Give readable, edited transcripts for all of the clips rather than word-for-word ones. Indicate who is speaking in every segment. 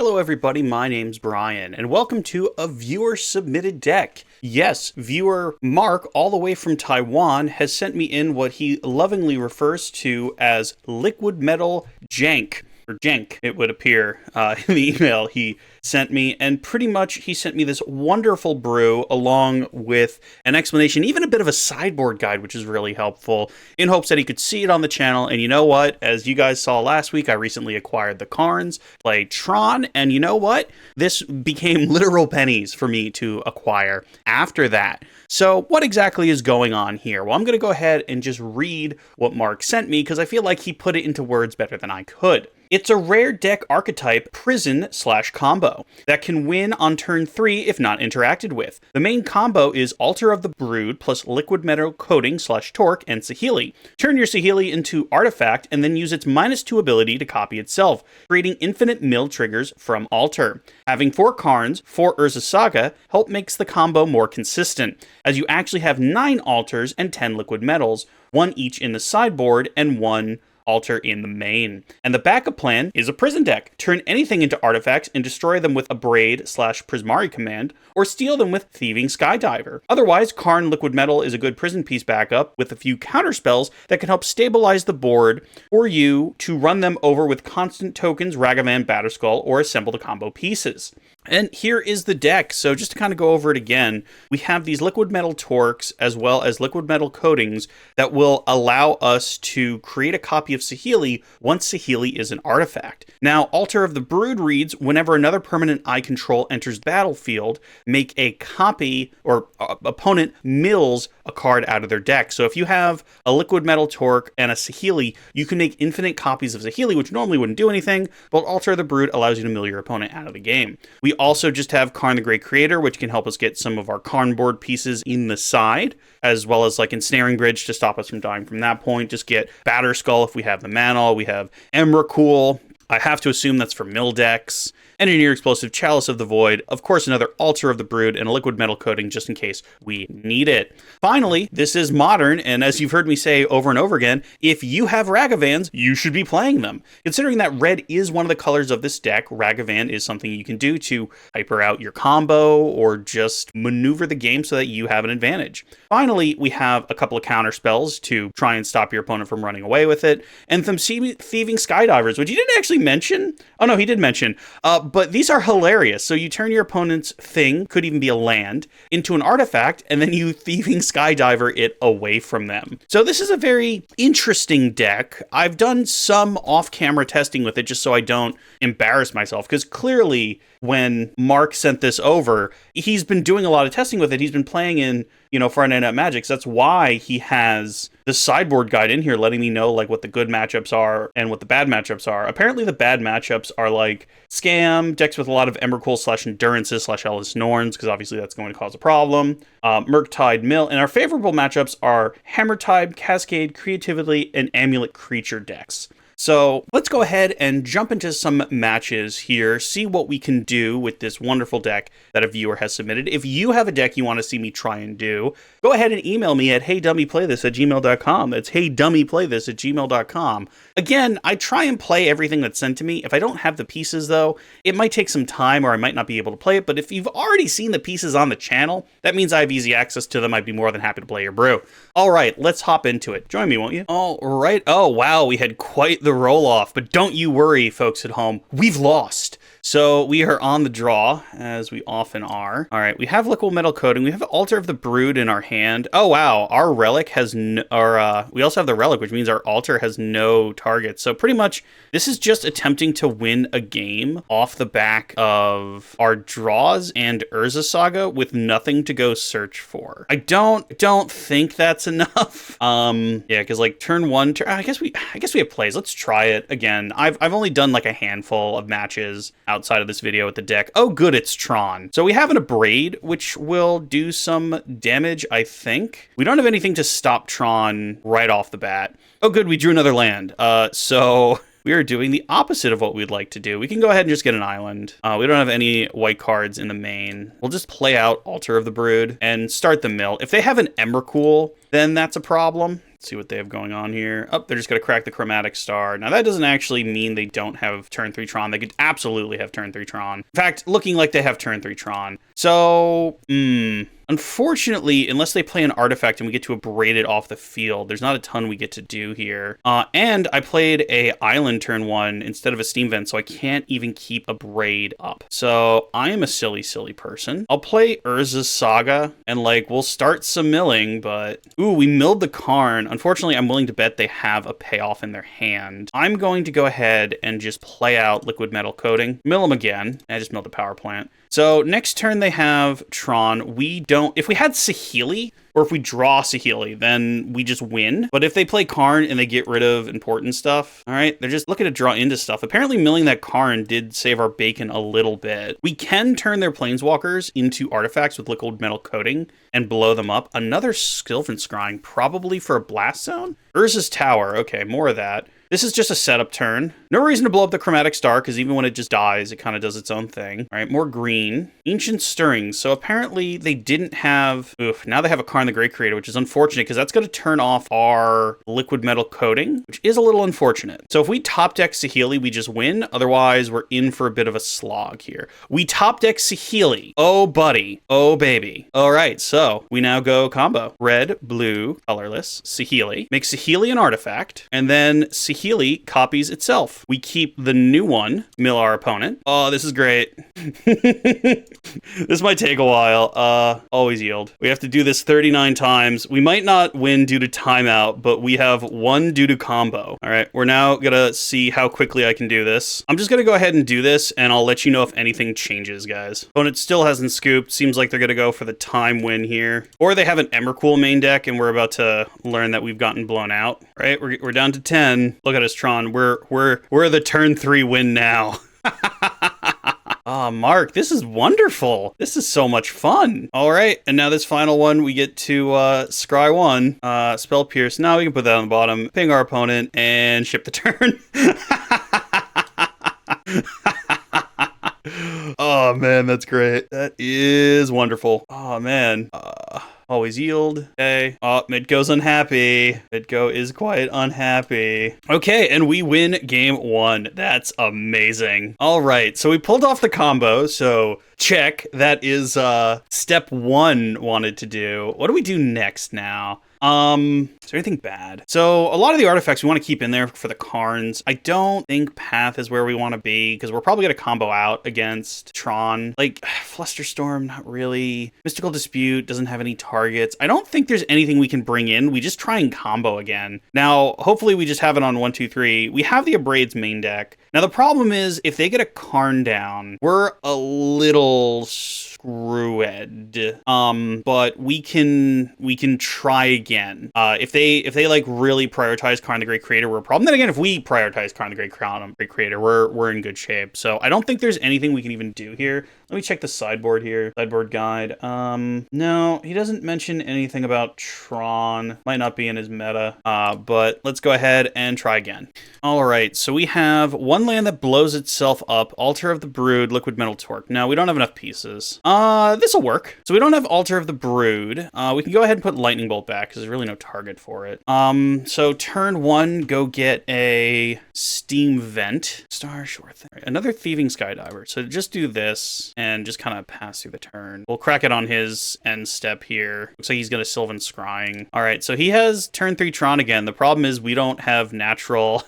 Speaker 1: Hello everybody, my name's Brian, and welcome to a viewer-submitted deck. Yes, viewer Mark, all the way from Taiwan, has sent me in what he lovingly refers to as Liquimetal Jank. Or Jank, it would appear, in the email he sent me, and pretty much he sent me this wonderful brew along with an explanation, even a bit of a sideboard guide, which is really helpful, in hopes that he could see it on the channel. And you know what? As you guys saw last week, I recently acquired the Carns, played Tron, and you know what? This became literal pennies for me to acquire after that. So what exactly is going on here? Well, I'm going to go ahead and just read what Mark sent me, because I feel like he put it into words better than I could. It's a rare deck archetype prison/combo that can win on turn 3 if not interacted with. The main combo is Altar of the Brood plus Liquimetal Coating/Torque and Saheeli. Turn your Saheeli into Artifact and then use its -2 ability to copy itself, creating infinite mill triggers from Altar. Having 4 Karns, 4 Urza Saga help makes the combo more consistent, as you actually have 9 Altars and 10 Liquid Metals, 1 each in the sideboard and 1 Altar in the main. And the backup plan is a prison deck. Turn anything into artifacts and destroy them with a Braid/Prismari command, or steal them with Thieving Skydiver. Otherwise, Karn Liquimetal is a good prison piece backup with a few counterspells that can help stabilize the board for you to run them over with constant tokens, Ragavan, Batterskull, or assemble the combo pieces. And here is the deck. So just to kind of go over it again, we have these Liquimetal Torques as well as Liquimetal Coatings that will allow us to create a copy of Saheeli once Saheeli is an artifact. Now, Altar of the Brood reads, whenever another permanent I control enters the battlefield, make a copy, or opponent mills a card out of their deck. So if you have a Liquimetal Torque and a Saheeli, you can make infinite copies of Saheeli, which normally wouldn't do anything, but Altar of the Brood allows you to mill your opponent out of the game. We also just have Karn the Great Creator, which can help us get some of our Karn board pieces in the side, as well as like Ensnaring Bridge to stop us from dying from that point. Just get Batterskull if we have the mana. We have Emrakul. I have to assume that's for mill decks. Engineer Explosive, Chalice of the Void, of course another Altar of the Brood, and a Liquimetal Coating just in case we need it. Finally, this is modern, and as you've heard me say over and over again, if you have Ragavans, you should be playing them. Considering that red is one of the colors of this deck, Ragavan is something you can do to hyper out your combo or just maneuver the game so that you have an advantage. Finally, we have a couple of counter spells to try and stop your opponent from running away with it, and some Thieving Skydivers, which he didn't actually mention. Oh no, he did mention. But these are hilarious. So you turn your opponent's thing, could even be a land, into an artifact, and then you Thieving Skydiver it away from them. So this is a very interesting deck. I've done some off-camera testing with it just so I don't embarrass myself, because clearly when Mark sent this over, he's been doing a lot of testing with it. He's been playing in, Friday Night Magic. So that's why he has the sideboard guide in here letting me know like what the good matchups are and what the bad matchups are. Apparently the bad matchups are like Scam, decks with a lot of Emrakul/Endurances/Ellis Norns, because obviously that's going to cause a problem. Murktide Mill. And our favorable matchups are Hammertide, Cascade, Creativity, and Amulet Creature decks. So let's go ahead and jump into some matches here, see what we can do with this wonderful deck that a viewer has submitted. If you have a deck you want to see me try and do, go ahead and email me at heydummyplaythis@gmail.com. That's heydummyplaythis@gmail.com. Again, I try and play everything that's sent to me. If I don't have the pieces, though, it might take some time or I might not be able to play it. But if you've already seen the pieces on the channel, that means I have easy access to them. I'd be more than happy to play your brew. All right, let's hop into it. Join me, won't you? All right. Oh, wow. We had quite the roll off, but don't you worry, folks at home. We've lost. So we are on the draw, as we often are. All right, we have Liquimetal Coating. We have Altar of the Brood in our hand. Oh, wow. Our Relic has we also have the Relic, which means our Altar has no target. So pretty much, this is just attempting to win a game off the back of our draws and Urza Saga with nothing to go search for. I don't think that's enough. Yeah, because like turn 1, I guess we have plays. Let's try it again. I've only done like a handful of matches outside of this video with the deck. Oh, good, it's Tron. So we have an Abrade, which will do some damage, I think. We don't have anything to stop Tron right off the bat. Oh, good, we drew another land. So we are doing the opposite of what we'd like to do. We can go ahead and just get an island. We don't have any white cards in the main. We'll just play out Altar of the Brood and start the mill. If they have an Emrakul, then that's a problem. see what they have going on here. Oh, they're just going to crack the Chromatic Star. Now, that doesn't actually mean they don't have turn 3 Tron. They could absolutely have turn 3 Tron. In fact, looking like they have turn 3 Tron. So, unfortunately, unless they play an artifact and we get to abrade it off the field, there's not a ton we get to do here. And I played a island turn 1 instead of a steam vent, so I can't even keep abrade up. So I am a silly, silly person. I'll play Urza's Saga, and like, we'll start some milling, but... Ooh, we milled the Karn. Unfortunately, I'm willing to bet they have a payoff in their hand. I'm going to go ahead and just play out Liquimetal Coating. Mill them again. I just milled the power plant. So next turn they have Tron. We don't... If we had Saheeli, or if we draw Saheeli, then we just win. But if they play Karn and they get rid of important stuff, all right, they're just looking to draw into stuff. Apparently milling that Karn did save our bacon a little bit. We can turn their Planeswalkers into artifacts with Liquimetal Coating and blow them up. Another Sylvan Scrying, probably for a Blast Zone? Urza's Tower, okay, more of that. This is just a setup turn. No reason to blow up the Chromatic Star, because even when it just dies, it kind of does its own thing. All right, more green. Ancient Stirrings. So apparently they didn't have... Oof, now they have a Karn the Great Creator, which is unfortunate, because that's going to turn off our Liquimetal Coating, which is a little unfortunate. So if we top deck Saheeli, we just win. Otherwise, we're in for a bit of a slog here. We top deck Saheeli. Oh, buddy. Oh, baby. All right, so we now go combo. Red, blue, colorless, Saheeli. Make Saheeli an artifact, and then Saheeli copies itself. We keep the new one, mill our opponent. Oh, this is great. This might take a while. Always yield. We have to do this 39 times. We might not win due to timeout, but we have 1 due to combo. All right, we're now gonna see how quickly I can do this. I'm just gonna go ahead and do this, and I'll let you know if anything changes, guys. Opponent still hasn't scooped. Seems like they're gonna go for the time win here. Or they have an Emrakul main deck, and we're about to learn that we've gotten blown out. All right, we're down to 10. Look at us, Tron. We're the turn 3 win now. Ah, Mark, this is wonderful. This is so much fun. All right, and now this final one, we get to scry 1, spell pierce. Now we can put that on the bottom, ping our opponent, and ship the turn. Oh man, that's great. That is wonderful. Oh man. Always yield. Okay. Oh, Midgo's unhappy. Midgo is quite unhappy. Okay, and we win game 1. That's amazing. All right, so we pulled off the combo, so check. That is step 1 wanted to do. What do we do next now? Is there anything bad? So a lot of the artifacts we want to keep in there for the Karns. I don't think Path is where we want to be, because we're probably going to combo out against Tron. Like, Flusterstorm, not really. Mystical Dispute doesn't have any targets. I don't think there's anything we can bring in. We just try and combo again. Now, hopefully we just have it on 1, 2, 3. We have the Abrades main deck. Now, the problem is, if they get a Karn down, we're a little screwed. But we can try again. If they like really prioritize Karn the Great Creator, we're a problem. Then again, if we prioritize Karn the Great Creator, we're in good shape. So I don't think there's anything we can even do here. Let me check the sideboard here. Sideboard guide. No, he doesn't mention anything about Tron. Might not be in his meta. But let's go ahead and try again. All right, so we have 1 land that blows itself up. Altar of the Brood, Liquimetal Torque. Now, we don't have enough pieces. This'll work. So we don't have Altar of the Brood. We can go ahead and put Lightning Bolt back, because there's really no target for it. So turn 1, go get a Steam Vent. Star, sure thing. Right, another Thieving Skydiver. So just do this, and just kind of pass through the turn. We'll crack it on his end step here. Looks like he's going to Sylvan Scrying. All right, so he has turn 3 Tron again. The problem is we don't have natural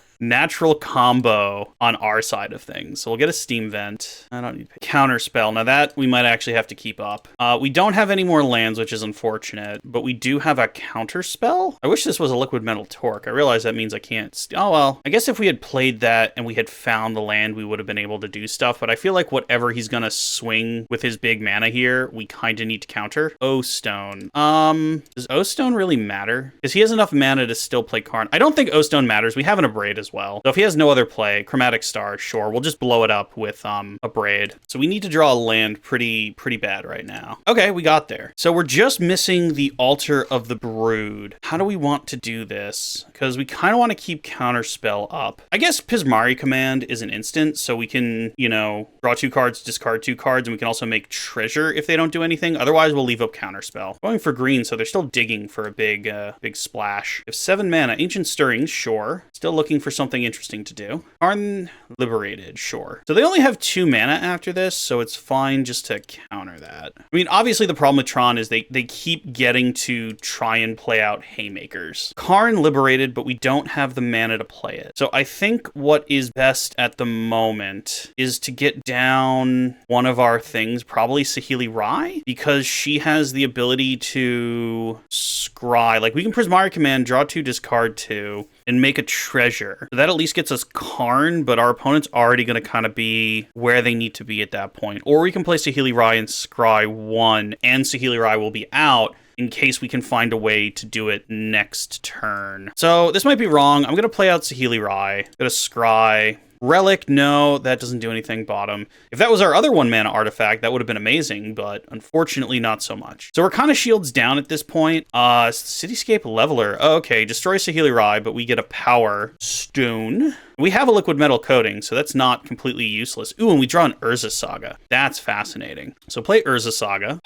Speaker 1: combo on our side of things. So we'll get a Steam Vent. I don't need Counter Spell. Now that we might actually have to keep up. We don't have any more lands, which is unfortunate, but we do have a Counter Spell. I wish this was a Liquimetal Torque. I realize that means I can't. Oh, well, I guess if we had played that and we had found the land, we would have been able to do stuff, but I feel like whatever he's going to swing with his big mana here, we kind of need to counter. O-Stone. Does O-Stone really matter? Because he has enough mana to still play Karn. I don't think O-Stone matters. We have an Abrade as as well. So if he has no other play, Chromatic Star, sure, we'll just blow it up with a Braid. So we need to draw a land pretty bad right now. Okay, we got there. So we're just missing the Altar of the Brood. How do we want to do this? Because we kind of want to keep Counterspell up. I guess Pismari Command is an instant, so we can, you know, draw 2 cards, discard 2 cards, and we can also make Treasure if they don't do anything. Otherwise, we'll leave up Counterspell. Going for green, so they're still digging for a big splash. We have 7 mana. Ancient Stirrings, sure. Still looking for something interesting to do. Karn Liberated, sure. So they only have 2 mana after this, so it's fine just to counter that. I mean, obviously the problem with Tron is they keep getting to try and play out Haymakers. Karn Liberated, but we don't have the mana to play it. So I think what is best at the moment is to get down one of our things, probably Saheeli Rai, because she has the ability to scry. Like, we can Prismari Command, draw 2, discard 2, and make a treasure. So that at least gets us Karn, but our opponent's already going to kind of be where they need to be at that point. Or we can play Saheeli Rai and scry 1, and Saheeli Rai will be out in case we can find a way to do it next turn. So this might be wrong. I'm going to play out Saheeli Rai. Going to scry. Relic, no, that doesn't do anything bottom. If that was our other 1 mana artifact, that would have been amazing, but unfortunately not so much. So we're kind of shields down at this point. Cityscape Leveler. Okay, destroy Saheeli Rai, but we get a Power Stone. We have a liquid metal coating, so that's not completely useless. Ooh, and we draw an Urza Saga. That's fascinating. So play Urza Saga.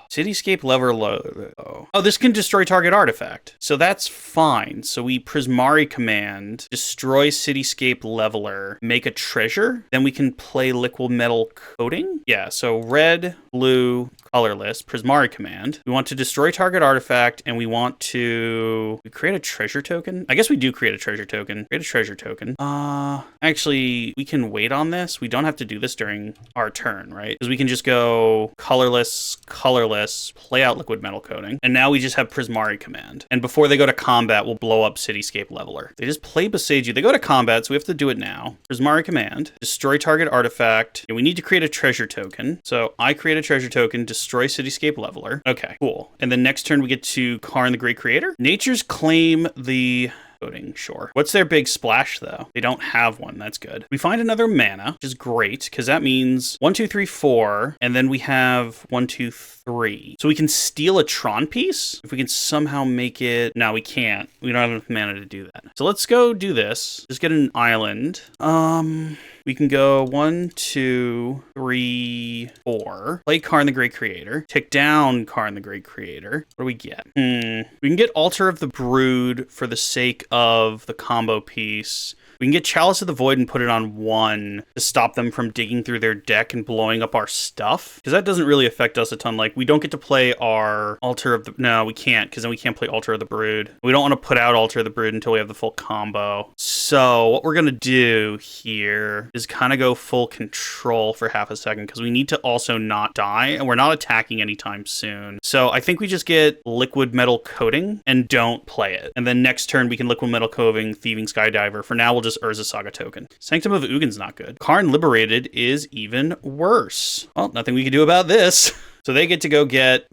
Speaker 1: Cityscape Leveler. Oh, this can destroy target artifact. So that's fine. So we Prismari Command, destroy Cityscape Leveler, make a treasure. Then we can play Liquid Metal Coating. Yeah, so red, blue, colorless, Prismari Command. We want to destroy target artifact, and we want to create a treasure token. I guess we do create a treasure token. Create a treasure token. Actually, we can wait on this. We don't have to do this during our turn, right? Because we can just go colorless, play out liquid metal coating, and now we just have Prismari Command. And before they go to combat, we'll blow up Cityscape Leveler. They just play Boseiju. They go to combat, so we have to do it now. Prismari Command, destroy target artifact, and we need to create a treasure token. So I create a treasure token, destroy Cityscape Leveler. Okay, cool. And then next turn we get to Karn the Great Creator. Nature's Claim the Coating, sure. What's their big splash, though? They don't have one. That's good. We find another mana, which is great, because that means 1, 2, 3, 4, and then we have 1, 2, 3. So we can steal a Tron piece? If we can somehow make it... No, we can't. We don't have enough mana to do that. So let's go do this. Just get an island. We can go 1, 2, 3, 4. Play Karn the Great Creator. Take down Karn the Great Creator. What do we get? We can get Altar of the Brood for the sake of the combo piece. We can get Chalice of the Void and put it on 1 to stop them from digging through their deck and blowing up our stuff. Because that doesn't really affect us a ton. Like, we don't get to play our Altar of the... No, we can't, because then we can't play Altar of the Brood. We don't want to put out Altar of the Brood until we have the full combo. So what we're going to do here is kind of go full control for half a second, because we need to also not die, and we're not attacking anytime soon. So I think we just get Liquid Metal Coating and don't play it. And then next turn we can Liquid Metal Coating, Thieving Skydiver. For now, we'll just Urza Saga token. Sanctum of Ugin's not good. Karn Liberated is even worse. Well, nothing we can do about this. So they get to go get,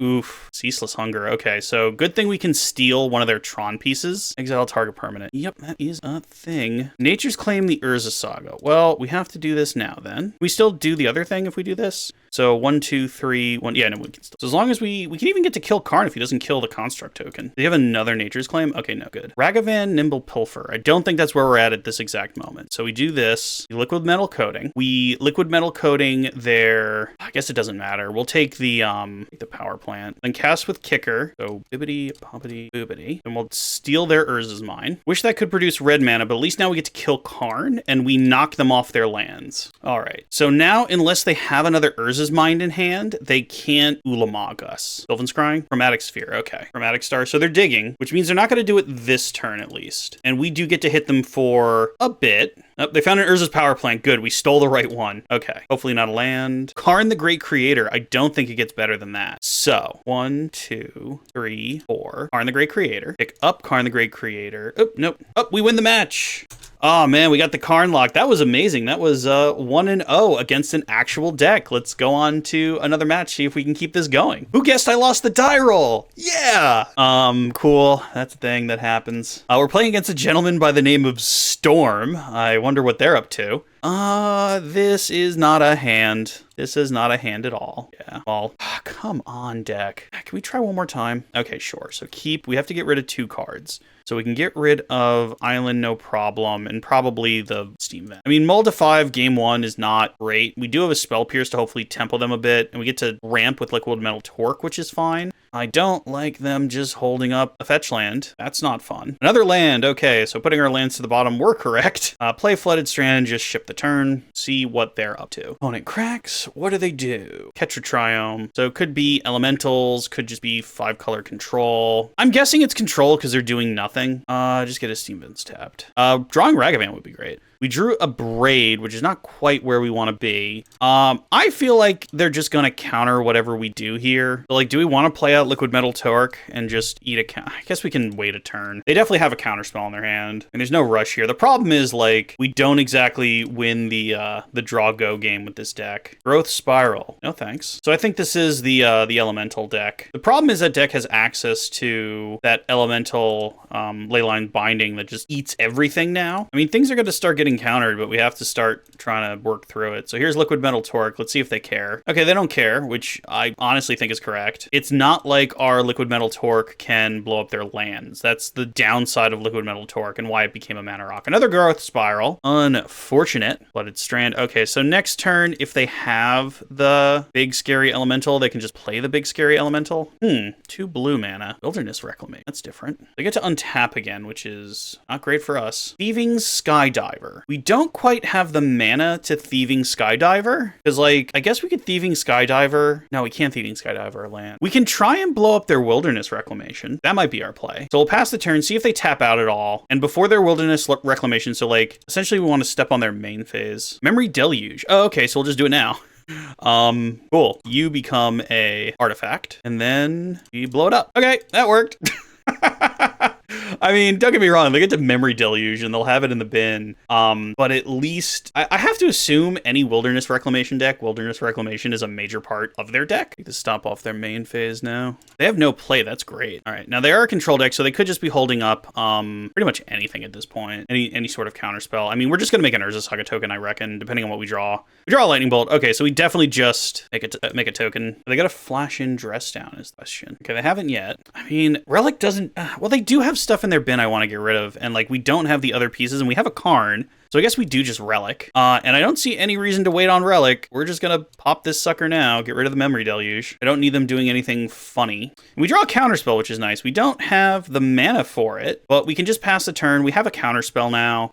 Speaker 1: Ceaseless Hunger. Okay, so good thing we can steal one of their Tron pieces. Exile target permanent. Yep, that is a thing. Nature's Claim the Urza Saga. Well, we have to do this now then. We still do the other thing if we do this? So 1, 2, 3, 1. Yeah, no, we can still. So as long as we can even get to kill Karn if he doesn't kill the Construct token. Do you have another Nature's Claim? Okay, no, good. Ragavan Nimble Pilfer. I don't think that's where we're at this exact moment. So we do this. Liquid Metal Coating. We Liquid Metal Coating their... I guess it doesn't matter. We'll take the power plant. Then cast with Kicker. So bibbity, poppity, boobity. And we'll steal their Urza's Mine. Wish that could produce red mana, but at least now we get to kill Karn and we knock them off their lands. All right. So now, unless they have another Urza's Mine in hand, they can't Ulamog us. Sylvan Scrying? Chromatic Sphere. Okay. Chromatic Star. So they're digging, which means they're not going to do it this turn at least. And we do get to hit them for a bit. Oh, they found an Urza's power plant. Good, we stole the right one. Okay, hopefully not a land. Karn the Great Creator. I don't think it gets better than that. So, 1, 2, 3, 4. Karn the Great Creator. Pick up Karn the Great Creator. Oh, nope. Oh, we win the match. Oh man, we got the Karn lock. That was amazing. That was 1-0 against an actual deck. Let's go on to another match, see if we can keep this going. Who guessed I lost the die roll? Yeah! Cool. That's a thing that happens. We're playing against a gentleman by the name of Storm. I wonder what they're up to. This is not a hand. This is not a hand at all. Yeah, well, come on, deck. Can we try one more time? Okay, sure. So we have to get rid of 2 cards. So we can get rid of Island, no problem, and probably the Steam Vent. I mean, Mull to 5 game 1 is not great. We do have a Spell Pierce to hopefully tempo them a bit, and we get to ramp with Liquimetal Torque, which is fine. I don't like them just holding up a fetch land. That's not fun. Another land. Okay, so putting our lands to the bottom, we're correct. Play Flooded Strand, just ship the turn, see what they're up to. Opponent cracks. What do they do? Catch a Triome. So it could be elementals, could just be 5-color control. I'm guessing it's control because they're doing nothing. Just get a Steam Vents tapped. Drawing Ragavan would be great. We drew a Braid, which is not quite where we want to be. I feel like they're just going to counter whatever we do here. So, like, do we want to play out Liquimetal Torque and just eat a I guess we can wait a turn. They definitely have a counterspell in their hand, and there's no rush here. The problem is, like, we don't exactly win the draw-go game with this deck. Growth Spiral. No thanks. So I think this is the Elemental deck. The problem is that deck has access to that Elemental Leyline Binding that just eats everything now. I mean, things are going to start getting countered, but we have to start trying to work through it. So here's Liquimetal Torque. Let's see if they care. Okay, they don't care, which I honestly think is correct. It's not like our Liquimetal Torque can blow up their lands. That's the downside of Liquimetal Torque and why it became a mana rock. Another Growth Spiral. Unfortunate. Flooded Strand. Okay, so next turn, if they have the big scary elemental, they can just play the big scary elemental. 2 blue mana. Wilderness Reclamation. That's different. They get to untap again, which is not great for us. Thieving Skydiver. We don't quite have the mana to Thieving Skydiver, because, like, I guess we could Thieving Skydiver. No, we can't Thieving Skydiver a land. We can try and blow up their Wilderness Reclamation. That might be our play. So we'll pass the turn, see if they tap out at all. And before their Wilderness Reclamation, so, like, essentially we want to step on their main phase. Memory Deluge. Oh, okay, so we'll just do it now. Cool. You become a artifact, and then you blow it up. Okay, that worked. I mean, don't get me wrong, they get to Memory Deluge and they'll have it in the bin. But at least, I have to assume any Wilderness Reclamation deck, Wilderness Reclamation is a major part of their deck. To stop off their main phase now. They have no play, that's great. All right, now they are a control deck, so they could just be holding up pretty much anything at this point. Any sort of counterspell. I mean, we're just going to make an Urza Saga token, I reckon, depending on what we draw. We draw a Lightning Bolt. Okay, so we definitely just make a token. They got to flash in Dress Down is the question. Okay, they haven't yet. I mean, Relic doesn't... well, they do have stuff in their bin I want to get rid of, and, like, we don't have the other pieces, and we have a Karn. So I guess we do just Relic. And I don't see any reason to wait on Relic. We're just going to pop this sucker now, get rid of the Memory Deluge. I don't need them doing anything funny. And we draw a Counterspell, which is nice. We don't have the mana for it, but we can just pass the turn. We have a Counterspell now.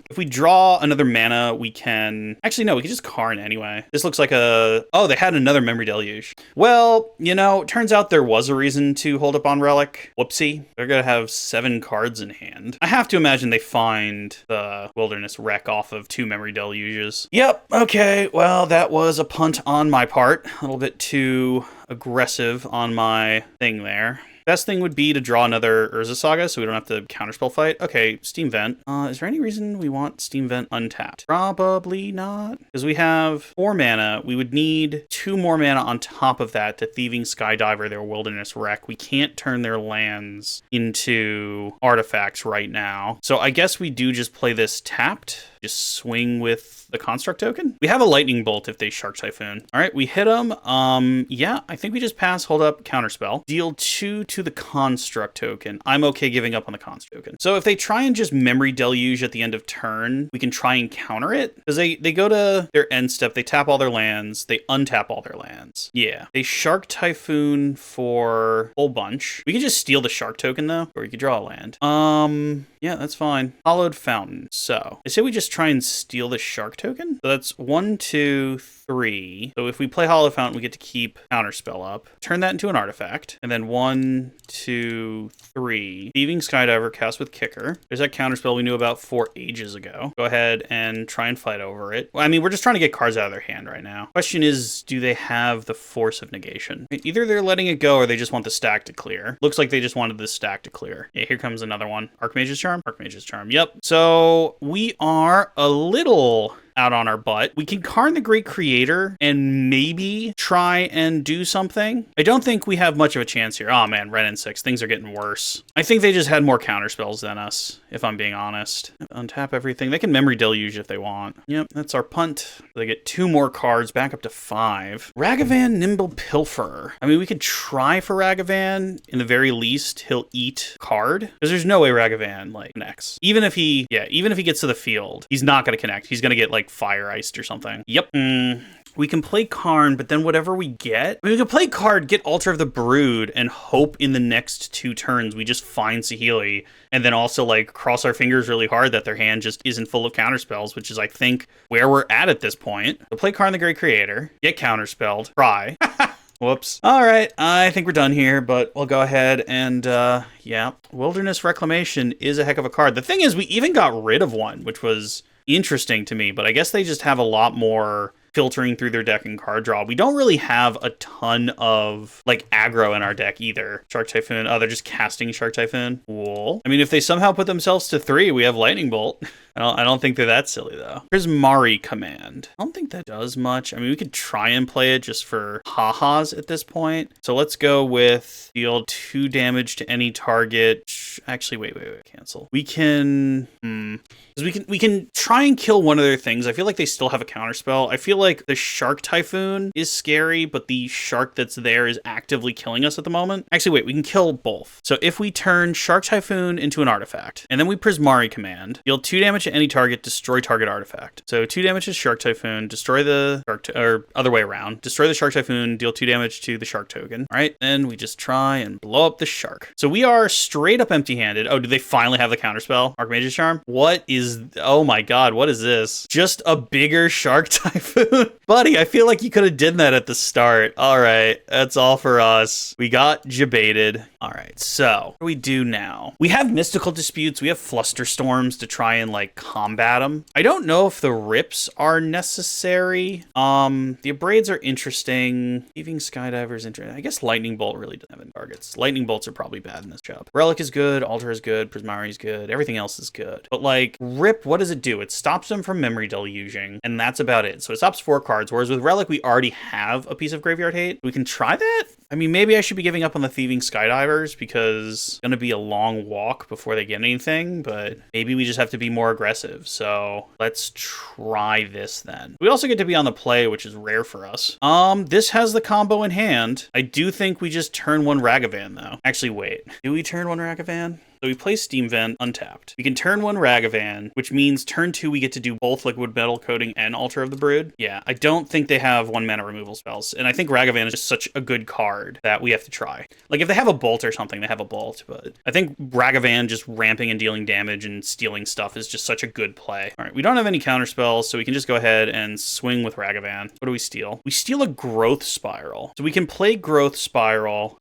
Speaker 1: If we draw another mana, we can... Actually, no, we can just Karn anyway. This looks like a... Oh, they had another Memory Deluge. Well, you know, turns out there was a reason to hold up on Relic. Whoopsie. They're going to have 7 cards in hand. I have to imagine they find the Wilderness Wreck off of 2 Memory Deluges. Yep, okay, well, that was a punt on my part. A little bit too aggressive on my thing there. Best thing would be to draw another Urza Saga so we don't have to counterspell fight. Okay, Steam Vent. Is there any reason we want Steam Vent untapped? Probably not. Because we have 4 mana. We would need 2 more mana on top of that to Thieving Skydiver their Wilderness Wreck. We can't turn their lands into artifacts right now. So I guess we do just play this tapped. Just swing with the Construct token. We have a Lightning Bolt if they Shark Typhoon. All right, we hit them. Yeah, I think we just pass, hold up, Counterspell. Deal 2 to the Construct token. I'm okay giving up on the Construct token. So if they try and just Memory Deluge at the end of turn, we can try and counter it. Because they go to their end step, they tap all their lands, they untap all their lands. Yeah, they Shark Typhoon for a whole bunch. We can just steal the Shark token though, or we could draw a land. Yeah, that's fine. Hollowed Fountain. So I say we just try and steal the shark token. So that's 1, 2, 3. So if we play Hollowed Fountain, we get to keep Counterspell up. Turn that into an artifact. And then 1, 2, 3. Thieving Skydiver cast with Kicker. There's that Counterspell we knew about 4 ages ago. Go ahead and try and fight over it. Well, I mean, we're just trying to get cards out of their hand right now. Question is, do they have the Force of Negation? Either they're letting it go or they just want the stack to clear. Looks like they just wanted the stack to clear. Yeah, here comes another one. Archmage's Charm? Archmage's Charm. Yep. So we are a little out on our butt. We can Karn the Great Creator and maybe try and do something. I don't think we have much of a chance here. Oh man, Ren and 6. Things are getting worse. I think they just had more counter spells than us, if I'm being honest. Untap everything. They can Memory Deluge if they want. Yep, that's our punt. They get 2 more cards, back up to 5. Ragavan Nimble Pilfer. I mean, we could try for Ragavan. In the very least, he'll eat card. Because there's no way Ragavan, like, connects. Even if he gets to the field, he's not going to connect. He's going to get, like, Fire Iced or something. Yep. We can play Karn, but then whatever we get... I mean, we can play card, get Altar of the Brood, and hope in the next 2 turns we just find Saheeli, and then also, like, cross our fingers really hard that their hand just isn't full of counterspells, which is, I think, where we're at this point. So play Karn the Great Creator, get counterspelled, try. Whoops. All right, I think we're done here, but we'll go ahead and, yeah. Wilderness Reclamation is a heck of a card. The thing is, we even got rid of one, which was interesting to me, but I guess they just have a lot more filtering through their deck and card draw. We don't really have a ton of, like, aggro in our deck either. Shark Typhoon. Oh, they're just casting Shark Typhoon. Cool. I mean, if they somehow put themselves to 3, we have Lightning Bolt. I don't think they're that silly, though. Prismari Command. I don't think that does much. I mean, we could try and play it just for ha-has at this point. So let's go with deal 2 damage to any target. Actually, wait. Cancel. We can... Because we can try and kill one of their things. I feel like they still have a counterspell. I feel like the Shark Typhoon is scary, but the shark that's there is actively killing us at the moment. Actually, wait, we can kill both. So if we turn Shark Typhoon into an artifact, and then we Prismari Command, deal 2 damage to any target, destroy target artifact. So 2 damage to Shark Typhoon, destroy the Shark, or other way around, destroy the Shark Typhoon, deal 2 damage to the Shark token. All right, then we just try and blow up the shark. So we are straight up empty-handed. Oh, do they finally have the counterspell? Archmage's Charm? What is... Oh my god, what is this? Just a bigger Shark Typhoon? Buddy, I feel like you could have done that at the start. All right, that's all for us. We got jebaited. All right, so what do we do now? We have Mystical Disputes. We have Flusterstorms to try and, like, combat them. I don't know if the rips are necessary. The Abrades are interesting. Thieving Skydiver's interesting. I guess Lightning Bolt really doesn't have any targets. Lightning Bolts are probably bad in this job. Relic is good. Altar is good. Prismari is good. Everything else is good. But, like, Rip, what does it do? It stops them from Memory Deluging, and that's about it. So it stops 4 cards, whereas with Relic, we already have a piece of Graveyard Hate. We can try that? I mean, maybe I should be giving up on the Thieving Skydivers because it's going to be a long walk before they get anything, but maybe we just have to be more aggressive. So let's try this then. We also get to be on the play, which is rare for us. This has the combo in hand. I do think we just turn 1 Ragavan, though. Actually, wait. Do we turn 1 Ragavan? So we play Steam Vent untapped. We can turn 1 Ragavan, which means turn 2 we get to do both Liquimetal Coating and Altar of the Brood. Yeah, I don't think they have 1 mana removal spells, and I think Ragavan is just such a good card that we have to try. Like, if they have a Bolt or something, they have a Bolt, but I think Ragavan just ramping and dealing damage and stealing stuff is just such a good play. All right, we don't have any counter spells, so we can just go ahead and swing with Ragavan. What do we steal? We steal a Growth Spiral. So we can play Growth Spiral.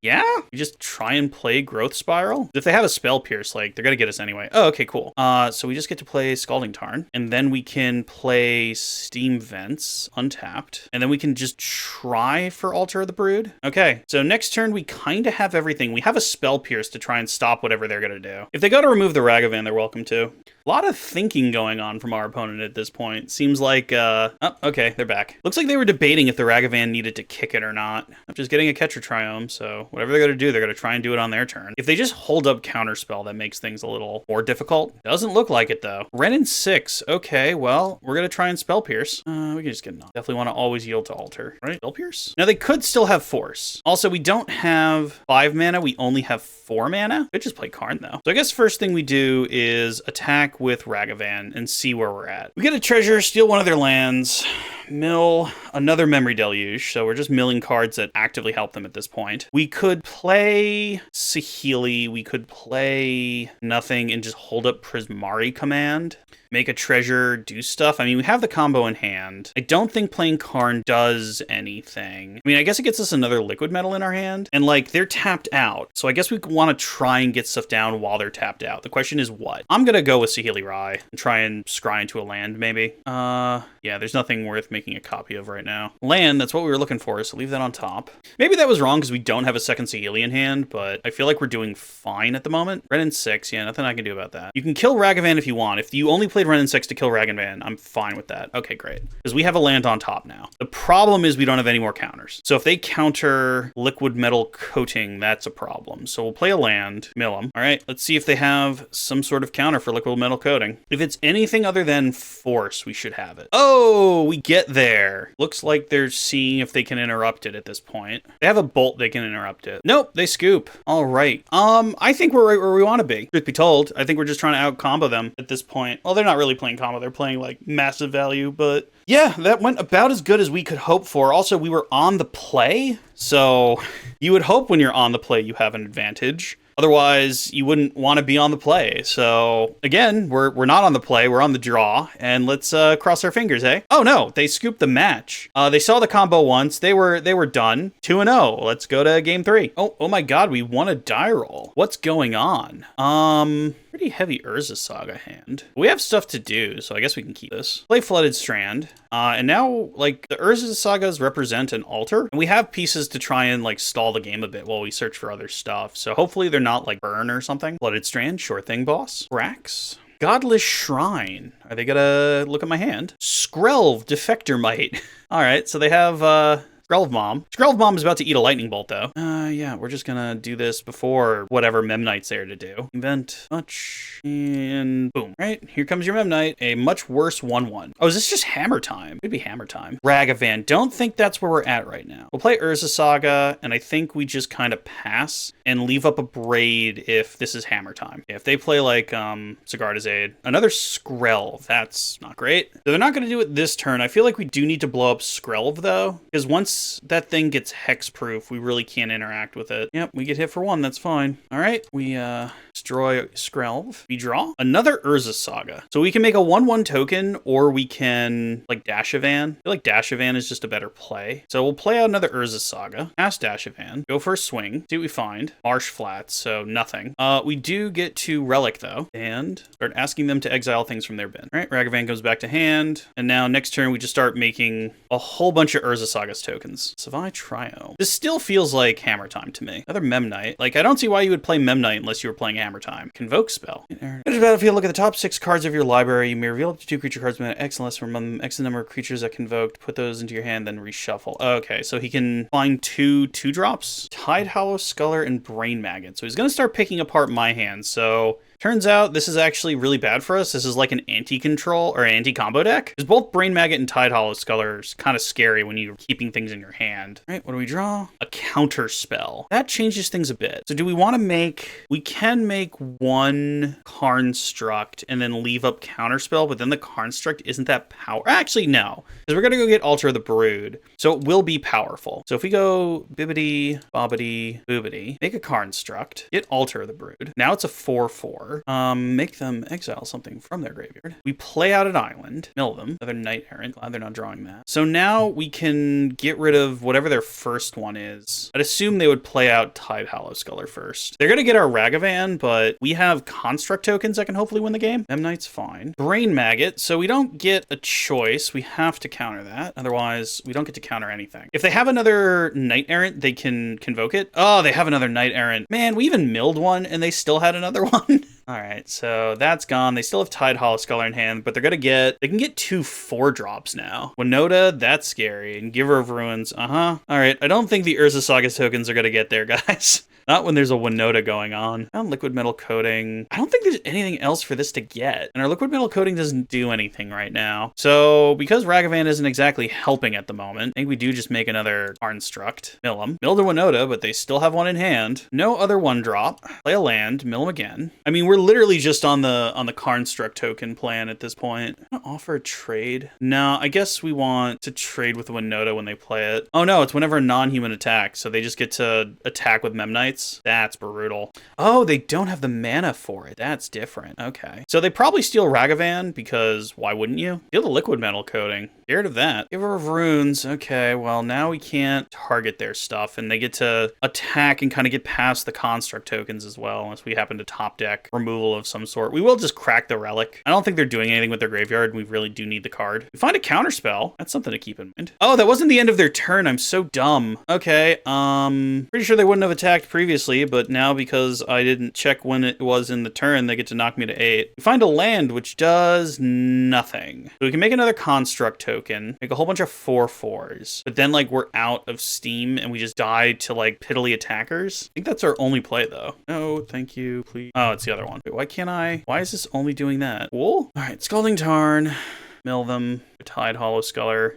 Speaker 1: Yeah? We just try and play Growth Spiral? If they have a Spell Pierce, like, they're gonna get us anyway. Oh, okay, cool. So we just get to play Scalding Tarn, and then we can play Steam Vents untapped, and then we can just try for Altar of the Brood. Okay, so next turn we kind of have everything. We have a Spell Pierce to try and stop whatever they're gonna do. If they go to remove the Ragavan, they're welcome to. A lot of thinking going on from our opponent at this point. Seems like, oh, okay, they're back. Looks like they were debating if the Ragavan needed to kick it or not. I'm just getting a Catcher Triome, so whatever they're gonna do, they're gonna try and do it on their turn. If they just hold up Counterspell, that makes things a little more difficult. Doesn't look like it, though. Ren in 6. Okay, well, we're gonna try and Spell Pierce. We can just get it on. Definitely want to always yield to Altar, right? Spell Pierce? Now, they could still have Force. Also, we don't have 5 mana. We only have 4 mana. Could just play Karn, though. So I guess first thing we do is attack with Ragavan and see where we're at. We get a treasure, steal one of their lands. mill another Memory Deluge, so we're just milling cards that actively help them at this point. We could play Saheeli, we could play nothing and just hold up Prismari Command. Make a treasure, do stuff. I mean, we have the combo in hand. I don't think playing Karn does anything. I mean, I guess it gets us another Liquimetal in our hand. And, like, they're tapped out. So I guess we want to try and get stuff down while they're tapped out. The question is what? I'm going to go with Saheeli Rai and try and scry into a land, maybe. Yeah, there's nothing worth making a copy of right now. Land, that's what we were looking for, so leave that on top. Maybe that was wrong because we don't have a second Saheeli in hand, but I feel like we're doing fine at the moment. Red and 6, yeah, nothing I can do about that. You can kill Ragavan if you want. If you only played Ren and 6 to kill Ragavan, I'm fine with that. Okay, great. Because we have a land on top now. The problem is we don't have any more counters. So if they counter Liquimetal Coating, that's a problem. So we'll play a land, mill them. All right, let's see if they have some sort of counter for Liquimetal Coating. If it's anything other than force, we should have it. Oh, we get there. Looks like they're seeing if they can interrupt it at this point. They have a bolt, they can interrupt it. Nope, they scoop. All right. I think we're right where we want to be. Truth be told, I think we're just trying to out-combo them at this point. Well, they're not really playing combo. They're playing, like, massive value, but yeah, that went about as good as we could hope for. Also, we were on the play, so you would hope when you're on the play you have an advantage. Otherwise, you wouldn't want to be on the play. So again, we're not on the play, we're on the draw, and let's cross our fingers, eh? Oh no, they scooped the match. They saw the combo once, they were done. 2-0. Let's go to game 3. Oh my god, we won a die roll. What's going on? Pretty heavy Urza Saga hand. We have stuff to do, so I guess we can keep this. Play Flooded Strand. And now, like, the Urza Sagas represent an altar, and we have pieces to try and, like, stall the game a bit while we search for other stuff. So hopefully they're not, like, burn or something. Flooded Strand, sure thing, boss. Rax. Godless Shrine. Are they gonna look at my hand? Skrelv, Defector Might. All right, so they have, Skrelv Mom. Skrelv Mom is about to eat a lightning bolt, though. Yeah, we're just gonna do this before whatever Memnite's there to do. Invent much, and boom. Right, here comes your Memnite. A much worse 1/1. Oh, is this just hammer time? It'd be hammer time. Ragavan. Don't think that's where we're at right now. We'll play Urza Saga, and I think we just kind of pass and leave up a Braid if this is hammer time. If they play, like, Sigarda's Aid. Another Skrelv. That's not great. So they're not gonna do it this turn. I feel like we do need to blow up Skrelv, though, because once that thing gets hexproof, we really can't interact with it. Yep, we get hit for 1, that's fine. All right, we destroy Skrelv. We draw another Urza Saga. So we can make a 1/1 token, or we can, like, Dashavan. I feel like Dashavan is just a better play. So we'll play out another Urza Saga, pass Dashavan, go for a swing, see what we find. Marsh Flats, so nothing. We do get to Relic, though, and start asking them to exile things from their bin. All right, Ragavan goes back to hand, and now next turn we just start making a whole bunch of Urza Sagas tokens. Savai Trio. This still feels like hammer time to me. Another Memnite. Like, I don't see why you would play Memnite unless you were playing hammer time. Convoke spell. Enter battlefield, look at the top 6 cards of your library. You may reveal up to 2 creature cards with an X unless from them X the number of creatures that convoked. Put those into your hand, then reshuffle. Okay, so he can find 2/2-drops. Tide Hollow Sculler and Brain Maggot. So he's going to start picking apart my hand. So turns out this is actually really bad for us. This is like an anti-control or anti-combo deck. Because both Brain Maggot and Tide Hollow Sculler is kind of scary when you're keeping things in your hand. All right, what do we draw? A counter spell. That changes things a bit. So do we want to make... We can make 1 Karnstruct and then leave up counter spell, but then the Karnstruct isn't that power. Actually, no. Because we're going to go get Altar of the Brood. So it will be powerful. So if we go Bibbidi, Bobbidi, Boobidi, make a Karnstruct, get Altar of the Brood. Now it's a 4/4. Make them exile something from their graveyard. We play out an island, mill them, another Knight Errant. Glad they're not drawing that. So now we can get rid of whatever their first one is. I'd assume they would play out Tide Hollow Sculler first. They're gonna get our Ragavan, but we have construct tokens that can hopefully win the game. Memnite's fine. Brain Maggot, so we don't get a choice. We have to counter that. Otherwise, we don't get to counter anything. If they have another Knight Errant, they can convoke it. Oh, they have another Knight Errant. Man, we even milled one and they still had another one. All right, so that's gone. They still have Tide Hollow Sculler in hand, but they can get 2 4-drops now. Winota, that's scary. And Giver of Ruins, All right, I don't think the Urza Saga tokens are gonna get there, guys. Not when there's a Winota going on. Liquid metal coating. I don't think there's anything else for this to get. And our liquid metal coating doesn't do anything right now. So because Ragavan isn't exactly helping at the moment, I think we do just make another Construct. Mill them. Mill the Winota, but they still have one in hand. No other 1-drop. Play a land. Mill them again. I mean, we're literally just on the Construct token plan at this point. Offer a trade. No, I guess we want to trade with the Winota when they play it. Oh no, it's whenever a non-human attacks, so they just get to attack with Memnites. That's brutal. Oh, they don't have the mana for it. That's different. Okay. So they probably steal Ragavan, because why wouldn't you? Steal the liquid metal coating. Scared of that. Giver of Runes. Okay, well, now we can't target their stuff, and they get to attack and kind of get past the Construct tokens as well, unless we happen to top deck removal of some sort. We will just crack the Relic. I don't think they're doing anything with their graveyard, and we really do need the card. We find a counterspell. That's something to keep in mind. Oh, that wasn't the end of their turn. I'm so dumb. Okay, pretty sure they wouldn't have attacked previously, but now because I didn't check when it was in the turn, they get to knock me to 8. We find a land, which does nothing. So we can make another Construct token, make a whole bunch of 4/4s, but then like we're out of steam and we just die to like piddly attackers. I think that's our only play though. No, thank you, please. Oh, it's the other one. Wait, why is this only doing that? Cool. All right, Scalding Tarn. Mill them. Tide Hollow Sculler.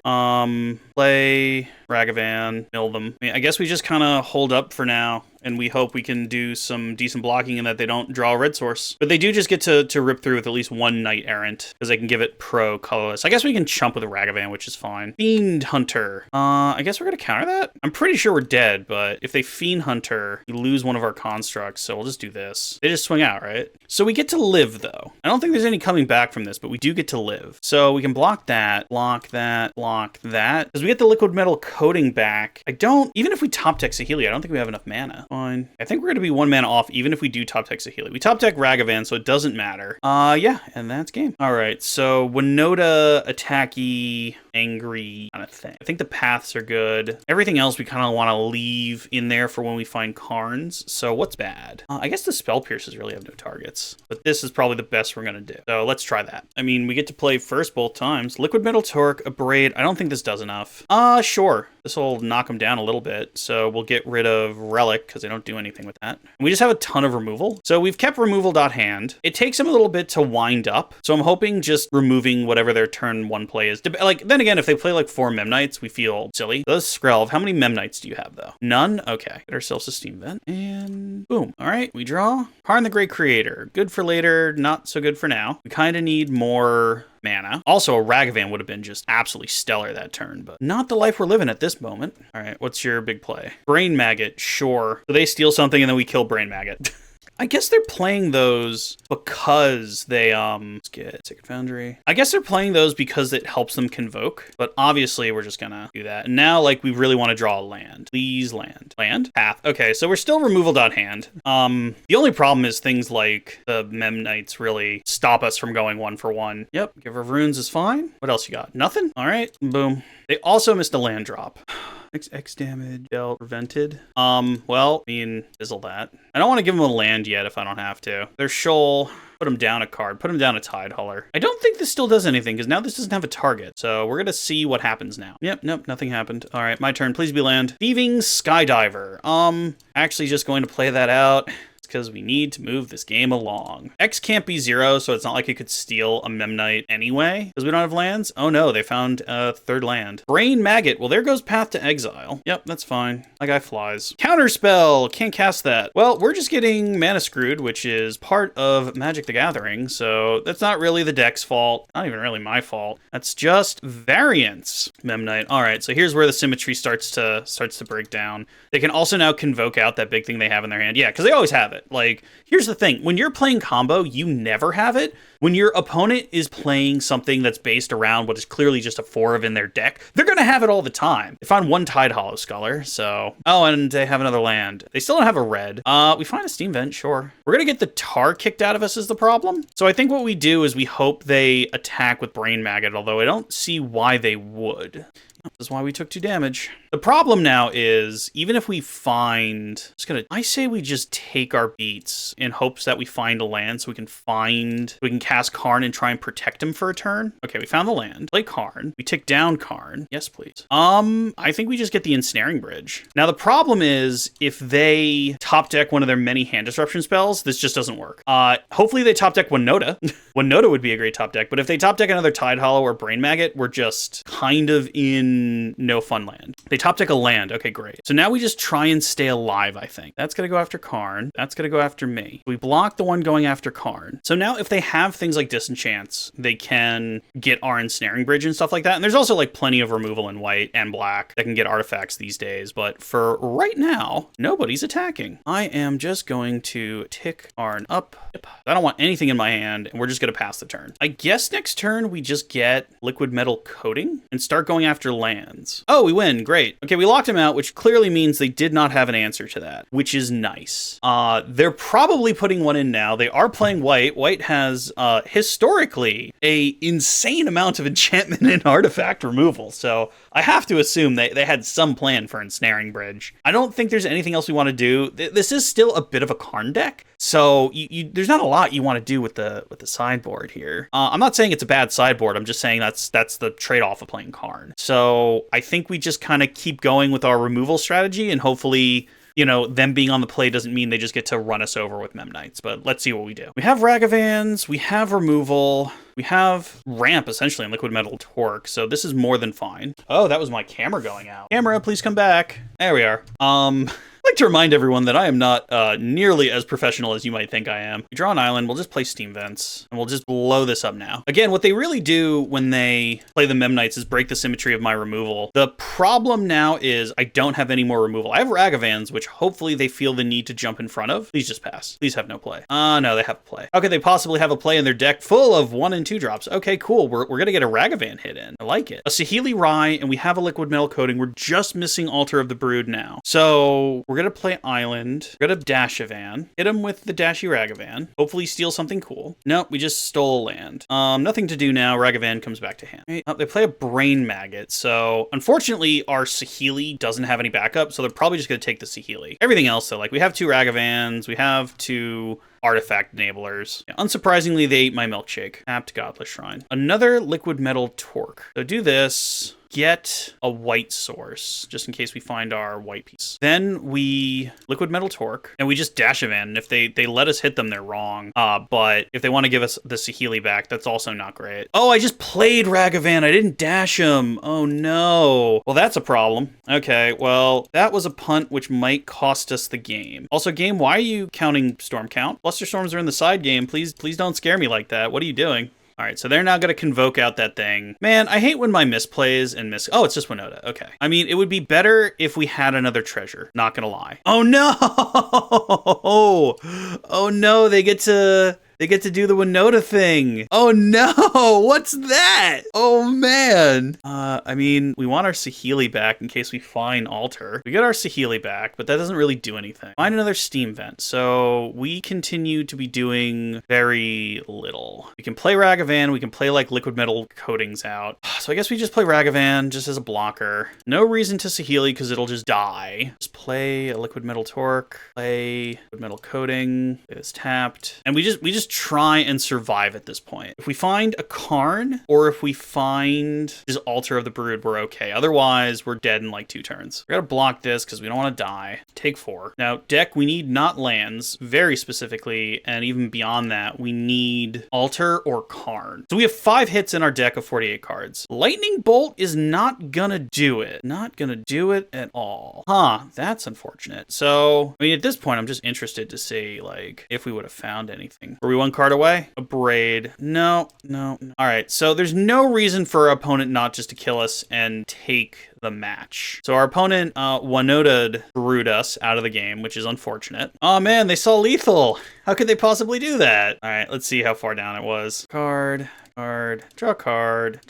Speaker 1: Play Ragavan. Mill them. I mean, I guess we just kind of hold up for now, and we hope we can do some decent blocking and that they don't draw a red source. But they do just get to rip through with at least one Knight Errant, because they can give it pro colorless. I guess we can chump with a Ragavan, which is fine. Fiend Hunter. I guess we're gonna counter that? I'm pretty sure we're dead, but if they Fiend Hunter, we lose one of our constructs, so we'll just do this. They just swing out, right? So we get to live, though. I don't think there's any coming back from this, but we do get to live. So we can block that, block that, block that. Because we get the liquid metal coating back. Even if we top deck Saheeli, I don't think we have enough mana. Fine. I think we're going to be 1 mana off, even if we do top deck Saheeli. We top deck Ragavan, so it doesn't matter. Yeah, and that's game. All right, so Winota, attacky, angry kind of thing. I think the paths are good. Everything else we kind of want to leave in there for when we find Karns. So what's bad? I guess the Spell Pierces really have no targets, but this is probably the best we're going to do. So let's try that. I mean, we get to play first both times. Liquid Metal Torque, Abrade. I don't think this does enough. Sure. This will knock them down a little bit. So we'll get rid of Relic because they don't do anything with that. And we just have a ton of removal. So we've kept removal.hand. It takes them a little bit to wind up. So I'm hoping just removing whatever their turn 1 play is. Like, then again, if they play like 4 Memnites, we feel silly. Those Skrelv. How many Memnites do you have though? None? Okay. Get ourselves a Steam Vent. And boom. All right. We draw. Karn the Great Creator. Good for later. Not so good for now. We kind of need more mana. Also, a Ragavan would have been just absolutely stellar that turn, but not the life we're living at this moment. All right, what's your big play? Brain Maggot, sure. So they steal something and then we kill Brain Maggot. I guess they're playing those because they, let's get Sacred Foundry. I guess they're playing those because it helps them convoke, but obviously we're just gonna do that. And now, like, we really want to draw a land. Please land. Land? Path. Okay, so we're still removal.hand. The only problem is things like the Memnites really stop us from going 1 for 1. Yep, Giver of Runes is fine. What else you got? Nothing? All right, boom. They also missed a land drop. X damage dealt prevented. Well, I mean, fizzle that. I don't want to give them a land yet if I don't have to. Their Shoal, put them down a card, put them down a Tidehuller. I don't think this still does anything because now this doesn't have a target. So we're going to see what happens now. Yep, nope, nothing happened. All right, my turn. Please be land. Thieving Skydiver. Actually just going to play that out. Because we need to move this game along. X can't be 0, so it's not like it could steal a Memnite anyway, because we don't have lands. Oh no, they found a 3rd land. Brain Maggot. Well, there goes Path to Exile. Yep, that's fine. That guy flies. Counterspell. Can't cast that. Well, we're just getting mana screwed, which is part of Magic the Gathering, so that's not really the deck's fault. Not even really my fault. That's just variance. Memnite. All right, so here's where the symmetry starts to break down. They can also now convoke out that big thing they have in their hand. Yeah, because they always have it. Like, here's the thing. When you're playing combo, you never have it. When your opponent is playing something that's based around what is clearly just a 4 of in their deck, they're going to have it all the time. They find 1 Tide Hollow Sculler, so... Oh, and they have another land. They still don't have a red. We find a Steam Vent, sure. We're going to get the tar kicked out of us is the problem. So I think what we do is we hope they attack with Brain Maggot, although I don't see why they would. This is why we took 2 damage. The problem now is, even if we find... I say we just take our beats in hopes that we find a land so we can cast Karn and try and protect him for a turn. Okay, we found the land. Play Karn. We tick down Karn. Yes, please. I think we just get the Ensnaring Bridge. Now, the problem is, if they top deck one of their many hand disruption spells, this just doesn't work. Hopefully they top deck Winota. Winota would be a great top deck, but if they top deck another Tide Hollow or Brain Maggot, we're just kind of in no fun land. They top deck a land. Okay, great. So now we just try and stay alive, I think. That's going to go after Karn. That's going to go after me. We block the one going after Karn. So now if they have things like Disenchants, they can get our Ensnaring Bridge and stuff like that. And there's also like plenty of removal in white and black that can get artifacts these days. But for right now, nobody's attacking. I am just going to tick Karn up. Yep. I don't want anything in my hand, and we're just going to pass the turn. I guess next turn we just get Liquimetal Coating and start going after lands. Oh, we win. Great. Okay, we locked him out, which clearly means they did not have an answer to that, which is nice. They're probably putting one in now. They are playing white. White has historically a insane amount of enchantment and artifact removal, so I have to assume they had some plan for Ensnaring Bridge. I don't think there's anything else we want to do. This is still a bit of a Karn deck, so there's not a lot you want to do with the sideboard here. I'm not saying it's a bad sideboard. I'm just saying that's the trade-off of playing Karn. So I think we just kind of keep going with our removal strategy, and hopefully, you know, them being on the play doesn't mean they just get to run us over with Mem Knights, but let's see what we do. We have Ragavans, we have removal, we have ramp essentially in Liquimetal Torque, so this is more than fine. Oh, that was my camera going out. Camera, please come back. There we are. I'd like to remind everyone that I am not nearly as professional as you might think I am. We draw an island, we'll just play Steam Vents, and we'll just blow this up now. Again, what they really do when they play the Mem Knights is break the symmetry of my removal. The problem now is I don't have any more removal. I have Ragavans, which hopefully they feel the need to jump in front of. Please just pass. Please have no play. No, they have a play. How could they possibly have a play in their deck full of 1 and 2 drops? Okay, cool. We're gonna get a Ragavan hit in. I like it. A Saheeli Rai, and we have a Liquimetal Coating. We're just missing Altar of the Brood now. So we're gonna play Island. We're gonna Dashavan. Hit him with the Dashy Ragavan. Hopefully steal something cool. Nope, we just stole land. Nothing to do now. Ragavan comes back to hand. Right. They play a Brain Maggot. So unfortunately, our Saheeli doesn't have any backup, so they're probably just gonna take the Saheeli. Everything else, though, like we have 2 Ragavans, we have 2 artifact enablers. Yeah, unsurprisingly, they ate my milkshake. Tapped Godless Shrine. Another Liquimetal Torque. So do this. Get a white source, just in case we find our white piece. Then we Liquimetal Torque, and we just Dashavan. And if they let us hit them, they're wrong. But if they want to give us the Saheeli back, that's also not great. Oh, I just played Ragavan. I didn't dash him. Oh, no. Well, that's a problem. Okay, well, that was a punt, which might cost us the game. Also, game, why are you counting Storm Count? Bluster Storms are in the side game. Please don't scare me like that. What are you doing? All right, so they're now going to convoke out that thing. Man, I hate when my misplays and Oh, it's just Winota. Okay. I mean, it would be better if we had another treasure. Not going to lie. Oh, no! Oh, no, they get to do the Winota thing. Oh no, what's that? Oh man. I mean, we want our Saheeli back in case we find Altar. We get our Saheeli back, but that doesn't really do anything. Find another Steam Vent. So we continue to be doing very little. We can play Ragavan. We can play like Liquimetal Coatings out. So I guess we just play Ragavan just as a blocker. No reason to Saheeli because it'll just die. Just play a Liquimetal Torque. Play Liquimetal Coating. It's tapped. And we just try and survive at this point. If we find a Karn, or if we find just Altar of the Brood, we're okay. Otherwise, we're dead in like 2 turns. We gotta block this because we don't want to die. Take 4. Now, deck, we need not lands, very specifically, and even beyond that, we need Altar or Karn. So we have 5 hits in our deck of 48 cards. Lightning Bolt is not gonna do it. Not gonna do it at all. Huh, that's unfortunate. So, I mean, at this point, I'm just interested to see, like, if we would have found anything. Are we 1 card away? A Braid. No. All right, so there's no reason for our opponent not just to kill us and take the match. So our opponent Winota'd Brood us out of the game, which is unfortunate. Oh man, they saw lethal. How could they possibly do that? All right, let's see how far down it was. Card, draw card.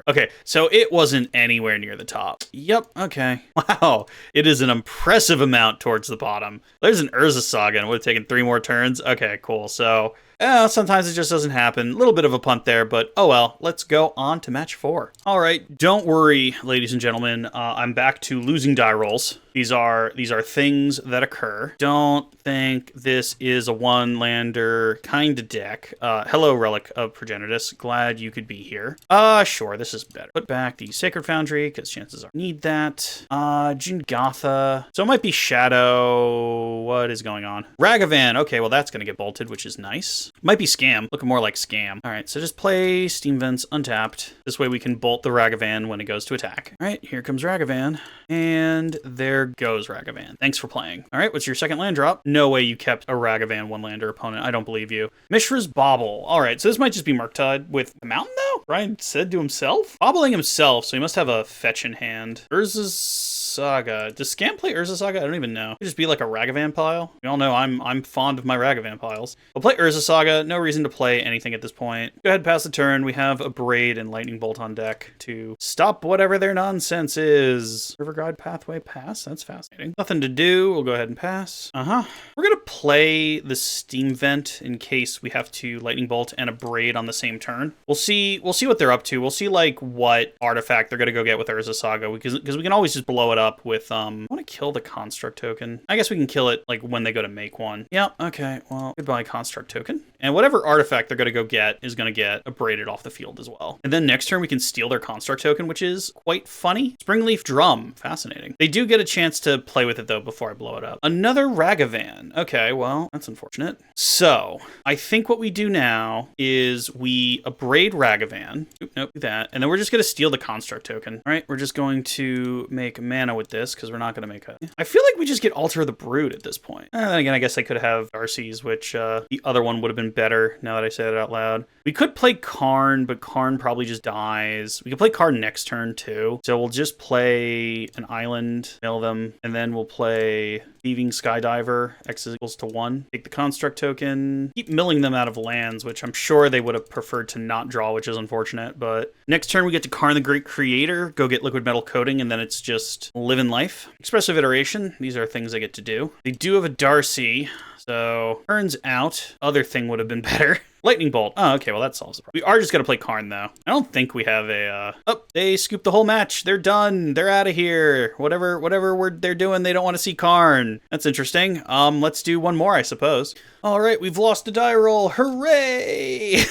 Speaker 1: Okay, so it wasn't anywhere near the top. Yep, okay. Wow, it is an impressive amount towards the bottom. There's an Urza Saga, and it would have taken 3 more turns. Okay, cool. So Sometimes it just doesn't happen. A little bit of a punt there, but oh well. Let's go on to match 4. All right, don't worry, ladies and gentlemen. I'm back to losing die rolls. These are things that occur. Don't think this is a one-lander kind of deck. Hello, Relic of Progenitus. Glad you could be here. Sure, this is better. Put back the Sacred Foundry, because chances are need that. Jingatha. So it might be Shadow. What is going on? Ragavan. Okay, well that's going to get bolted, which is nice. Might be Scam. Looking more like Scam. All right, so just play Steam Vents untapped. This way we can bolt the Ragavan when it goes to attack. All right, here comes Ragavan. And there goes Ragavan. Thanks for playing. All right, what's your second land drop? No way you kept a Ragavan one-lander opponent. I don't believe you. Mishra's Bobble. All right, so this might just be Murktide with the mountain, though? Brian said to himself? Bobbling himself, so he must have a fetch in hand. Urza's Saga. Does Scam play Urza Saga? I don't even know. It'd just be like a Ragavan pile. We all know I'm fond of my Ragavan piles. We'll play Urza Saga. No reason to play anything at this point. Go ahead, pass the turn. We have a Braid and Lightning Bolt on deck to stop whatever their nonsense is. River Guide Pathway pass. That's fascinating. Nothing to do. We'll go ahead and pass. We're gonna play the Steam Vent in case we have to Lightning Bolt and a Braid on the same turn. We'll see what they're up to. We'll see like what artifact they're gonna go get with Urza Saga, because we can always just blow it up with I want to kill the Construct token. I guess we can kill it like when they go to make one. Yeah, okay, well, goodbye Construct token. And whatever artifact they're gonna go get is gonna get abraded off the field as well. And then next turn we can steal their Construct token, which is quite funny. Springleaf Drum, fascinating. They do get a chance to play with it though before I blow it up. Another Ragavan. Okay, well, that's unfortunate. So I think what we do now is we abrade Ragavan. Oop, nope, do that. And then we're just gonna steal the Construct token. All right, we're just going to make mana with this because we're not gonna make a... I feel like we just get Altar of the Brood at this point. And then again, I guess I could have Darcy's, which the other one would have been better now that I say it out loud. We could play Karn, but Karn probably just dies. We could play Karn next turn too. So we'll just play an island, mill them, and then we'll play Thieving Skydiver, X is equals to 1. Take the Construct token, keep milling them out of lands, which I'm sure they would have preferred to not draw, which is unfortunate. But next turn we get to Karn the Great Creator, go get Liquimetal Coating, and then it's just living life. Expressive Iteration, these are things I get to do. They do have a Darcy, so turns out other thing would have been better. Lightning Bolt. Oh, okay, well that solves the problem. We are just going to play Karn, though. I don't think we have a... Oh, they scooped the whole match. They're done. They're out of here. Whatever they're doing, they don't want to see Karn. That's interesting. Let's do one more, I suppose. All right, we've lost a die roll. Hooray!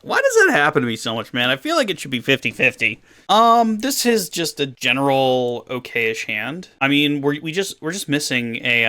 Speaker 1: Why does that happen to me so much, man? I feel like it should be 50-50. This is just a general okay-ish hand. I mean, we're just missing a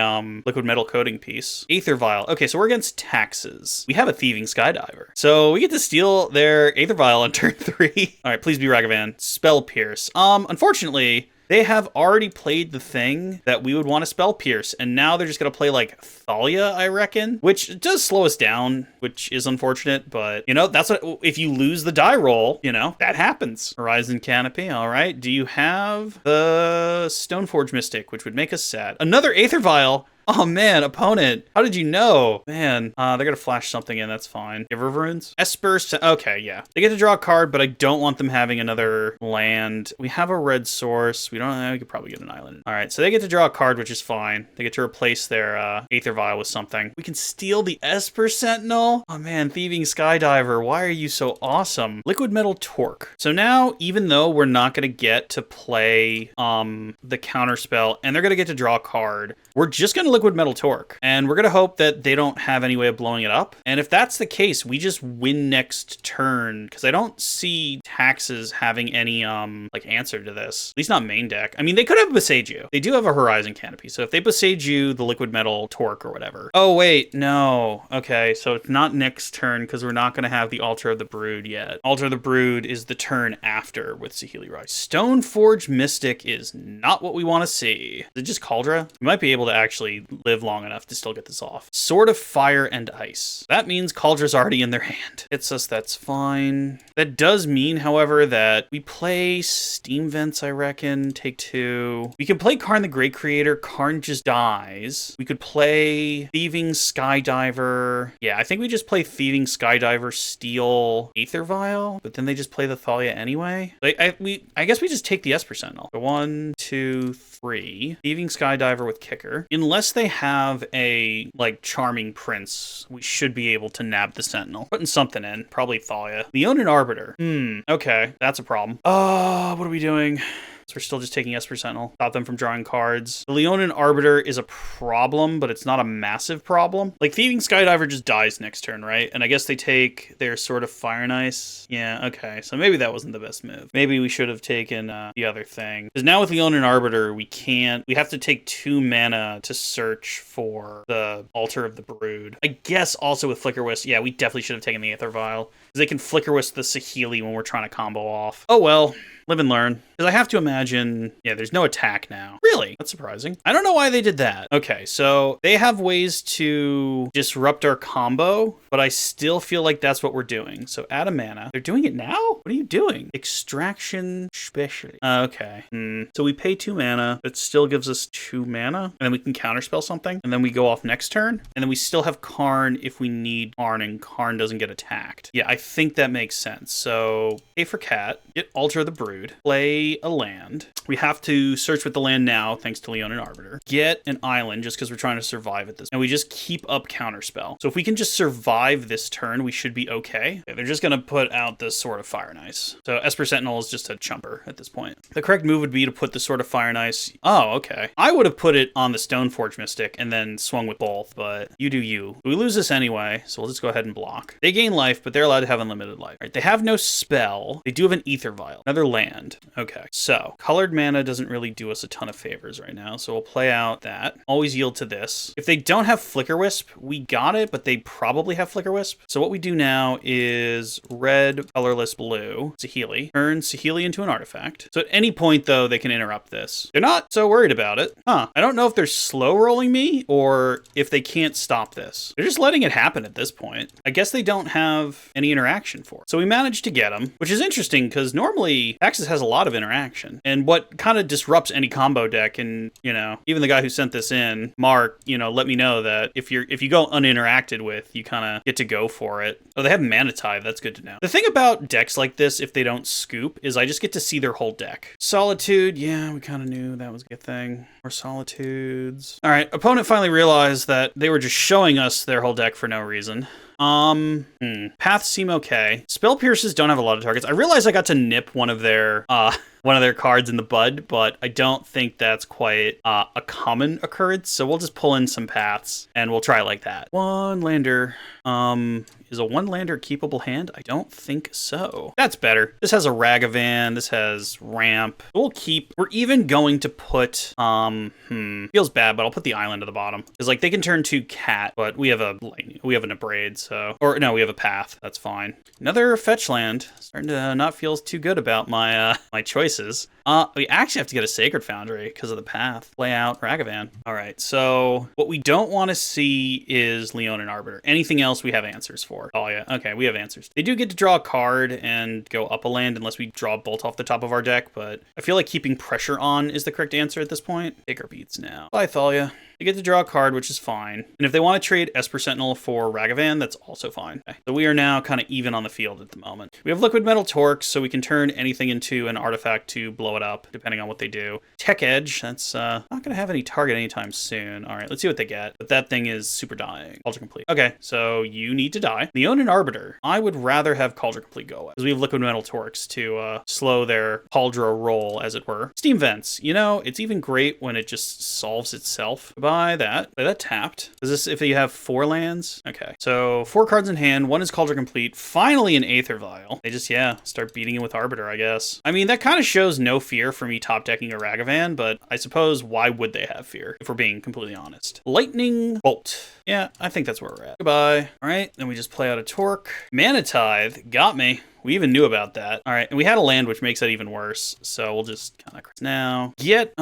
Speaker 1: Liquimetal Coating piece. Aether Vial. Okay, so we're against taxes. We have a Thieving Skydiver. So we get to steal their Aether Vial on turn 3. All right, please be Ragavan. Spell Pierce. Unfortunately, they have already played the thing that we would want to Spell Pierce, and now they're just going to play, like, Thalia, I reckon, which does slow us down, which is unfortunate, but, you know, that's what, if you lose the die roll, you know, that happens. Horizon Canopy, all right. Do you have the Stoneforge Mystic, which would make us sad? Another Aether Vial. Oh man, opponent. How did you know? Man, they're gonna flash something in, that's fine. Giver of Runes? Esper, okay, yeah. They get to draw a card, but I don't want them having another land. We have a red source. We don't know, we could probably get an island. All right, so they get to draw a card, which is fine. They get to replace their Aether Vial with something. We can steal the Esper Sentinel? Oh man, Thieving Skydiver, why are you so awesome? Liquimetal Torque. So now, even though we're not gonna get to play the counterspell, and they're gonna get to draw a card, we're just gonna Liquimetal Torque, and we're gonna hope that they don't have any way of blowing it up. And if that's the case, we just win next turn, because I don't see taxes having any like answer to this. At least not main deck. I mean, they could have Besage. They do have a Horizon Canopy, so if they Besage the Liquimetal Torque or whatever. Oh wait, no. Okay, so it's not next turn because we're not gonna have the Altar of the Brood yet. Altar of the Brood is the turn after with Saheeli Rise. Stoneforge Mystic is not what we want to see. Is it just Cauldra? We might be able to actually live long enough to still get this off. Sword of Fire and Ice. That means Caldra's already in their hand. Hits us, that's fine. That does mean, however, that we play Steam Vents, I reckon. Take 2. We can play Karn the Great Creator. Karn just dies. We could play Thieving Skydiver. Yeah, I think we just play Thieving Skydiver, steal Aether Vial, but then they just play the Thalia anyway. I guess we just take the Esper Sentinel. So 1, 2, 3. Thieving Skydiver with Kicker. Unless unless they have a, like, Charming Prince, we should be able to nab the Sentinel. Putting something in, probably Thalia. Leonin Arbiter. Okay, that's a problem. What are we doing? So we're still just taking Esper Sentinel. Stop them from drawing cards. The Leonin Arbiter is a problem, but it's not a massive problem. Like, Thieving Skydiver just dies next turn, right? And I guess they take their Sword of Fire and Ice. Yeah, okay. So maybe that wasn't the best move. Maybe we should have taken the other thing. Because now with Leonin Arbiter, we have to take 2 mana to search for the Altar of the Brood. I guess also with Flicker Wisp, yeah, we definitely should have taken the Aether Vial. Because they can Flicker Wisp the Saheeli when we're trying to combo off. Oh well. Live and learn. Because I have to imagine, yeah, there's no attack now. Really? That's surprising. I don't know why they did that. Okay, so they have ways to disrupt our combo, but I still feel like that's what we're doing. So add a mana. They're doing it now? What are you doing? Extraction specially. Okay. So we pay 2 mana. It still gives us 2 mana. And then we can counterspell something. And then we go off next turn. And then we still have Karn if we need Karn and Karn doesn't get attacked. Yeah, I think that makes sense. So pay for Cat. Get Alter the Brood. Play a land. We have to search with the land now, thanks to Leonin Arbiter. Get an island, just because we're trying to survive at this. And we just keep up Counterspell. So if we can just survive this turn, we should be okay. They're just going to put out the Sword of Fire and Ice. So Esper Sentinel is just a chumper at this point. The correct move would be to put the Sword of Fire and Ice. Oh, okay. I would have put it on the Stoneforge Mystic and then swung with both, but you do you. We lose this anyway, so we'll just go ahead and block. They gain life, but they're allowed to have unlimited life. Right, they have no spell. They do have an Aether Vial. Another land. Okay, so colored mana doesn't really do us a ton of favors right now, so we'll play out that. Always yield to this. If they don't have Flicker Wisp, we got it, but they probably have Flicker Wisp. So what we do now is red, colorless, blue, Saheeli. Turn Saheeli into an artifact. So at any point, though, they can interrupt this. They're not so worried about it. I don't know if they're slow rolling me or if they can't stop this. They're just letting it happen at this point. I guess they don't have any interaction for it. So we managed to get them, which is interesting because normally Axis has a lot of interaction. And what kind of disrupts any combo deck, and, you know, even the guy who sent this in, Mark, you know, let me know that if you go uninteracted with, you kind of get to go for it. Oh, they have Mana Tithe. That's good to know. The thing about decks like this, if they don't scoop, is I just get to see their whole deck. Solitude, yeah, we kind of knew that was a good thing. More Solitudes. All right, opponent finally realized that they were just showing us their whole deck for no reason. Paths seem okay. Spell Pierces don't have a lot of targets. I realize I got to nip one of their cards in the bud, but I don't think that's quite a common occurrence. So we'll just pull in some paths and we'll try like that. One lander. Is a 1-lander keepable hand? I don't think so. That's better. This has a Ragavan. This has ramp. We're even going to put, feels bad, but I'll put the island at the bottom. Because, like, they can turn to cat, but we have an Abrade, so, or no, we have a path. That's fine. Another fetch land. Starting to not feel too good about my, my choices. We actually have to get a Sacred Foundry because of the path. Play out Ragavan. All right, so what we don't want to see is Leonin Arbiter. Anything else we have answers for. Oh yeah, okay, we have answers. They do get to draw a card and go up a land unless we draw a bolt off the top of our deck, but I feel like keeping pressure on is the correct answer at this point. Take our beats now. Bye, Thalia. They get to draw a card, which is fine. And if they want to trade Esper Sentinel for Ragavan, that's also fine. Okay. So we are now kind of even on the field at the moment. We have Liquimetal Torque, so we can turn anything into an artifact to blow it up, depending on what they do. Tech Edge, that's not going to have any target anytime soon. All right, let's see what they get. But that thing is super dying. Cauldron Complete. Okay, so you need to die. Leonin Arbiter. I would rather have Cauldron Complete go away, because we have Liquimetal Torques to slow their Cauldron roll, as it were. Steam Vents. You know, it's even great when it just solves itself. Buy that. Play that tapped. Is this if you have 4 lands? Okay. So 4 cards in hand. 1 is Cauldron Complete. Finally an Aether Vial. They just, yeah, start beating it with Arbiter, I guess. I mean, that kind of shows no fear for me top decking a Ragavan, but I suppose why would they have fear, if we're being completely honest? Lightning Bolt. Yeah, I think that's where we're at. Goodbye. All right, then we just play out a Torque. Mana Tithe. Got me. We even knew about that. All right, and we had a land, which makes that even worse. So we'll just kind of now get,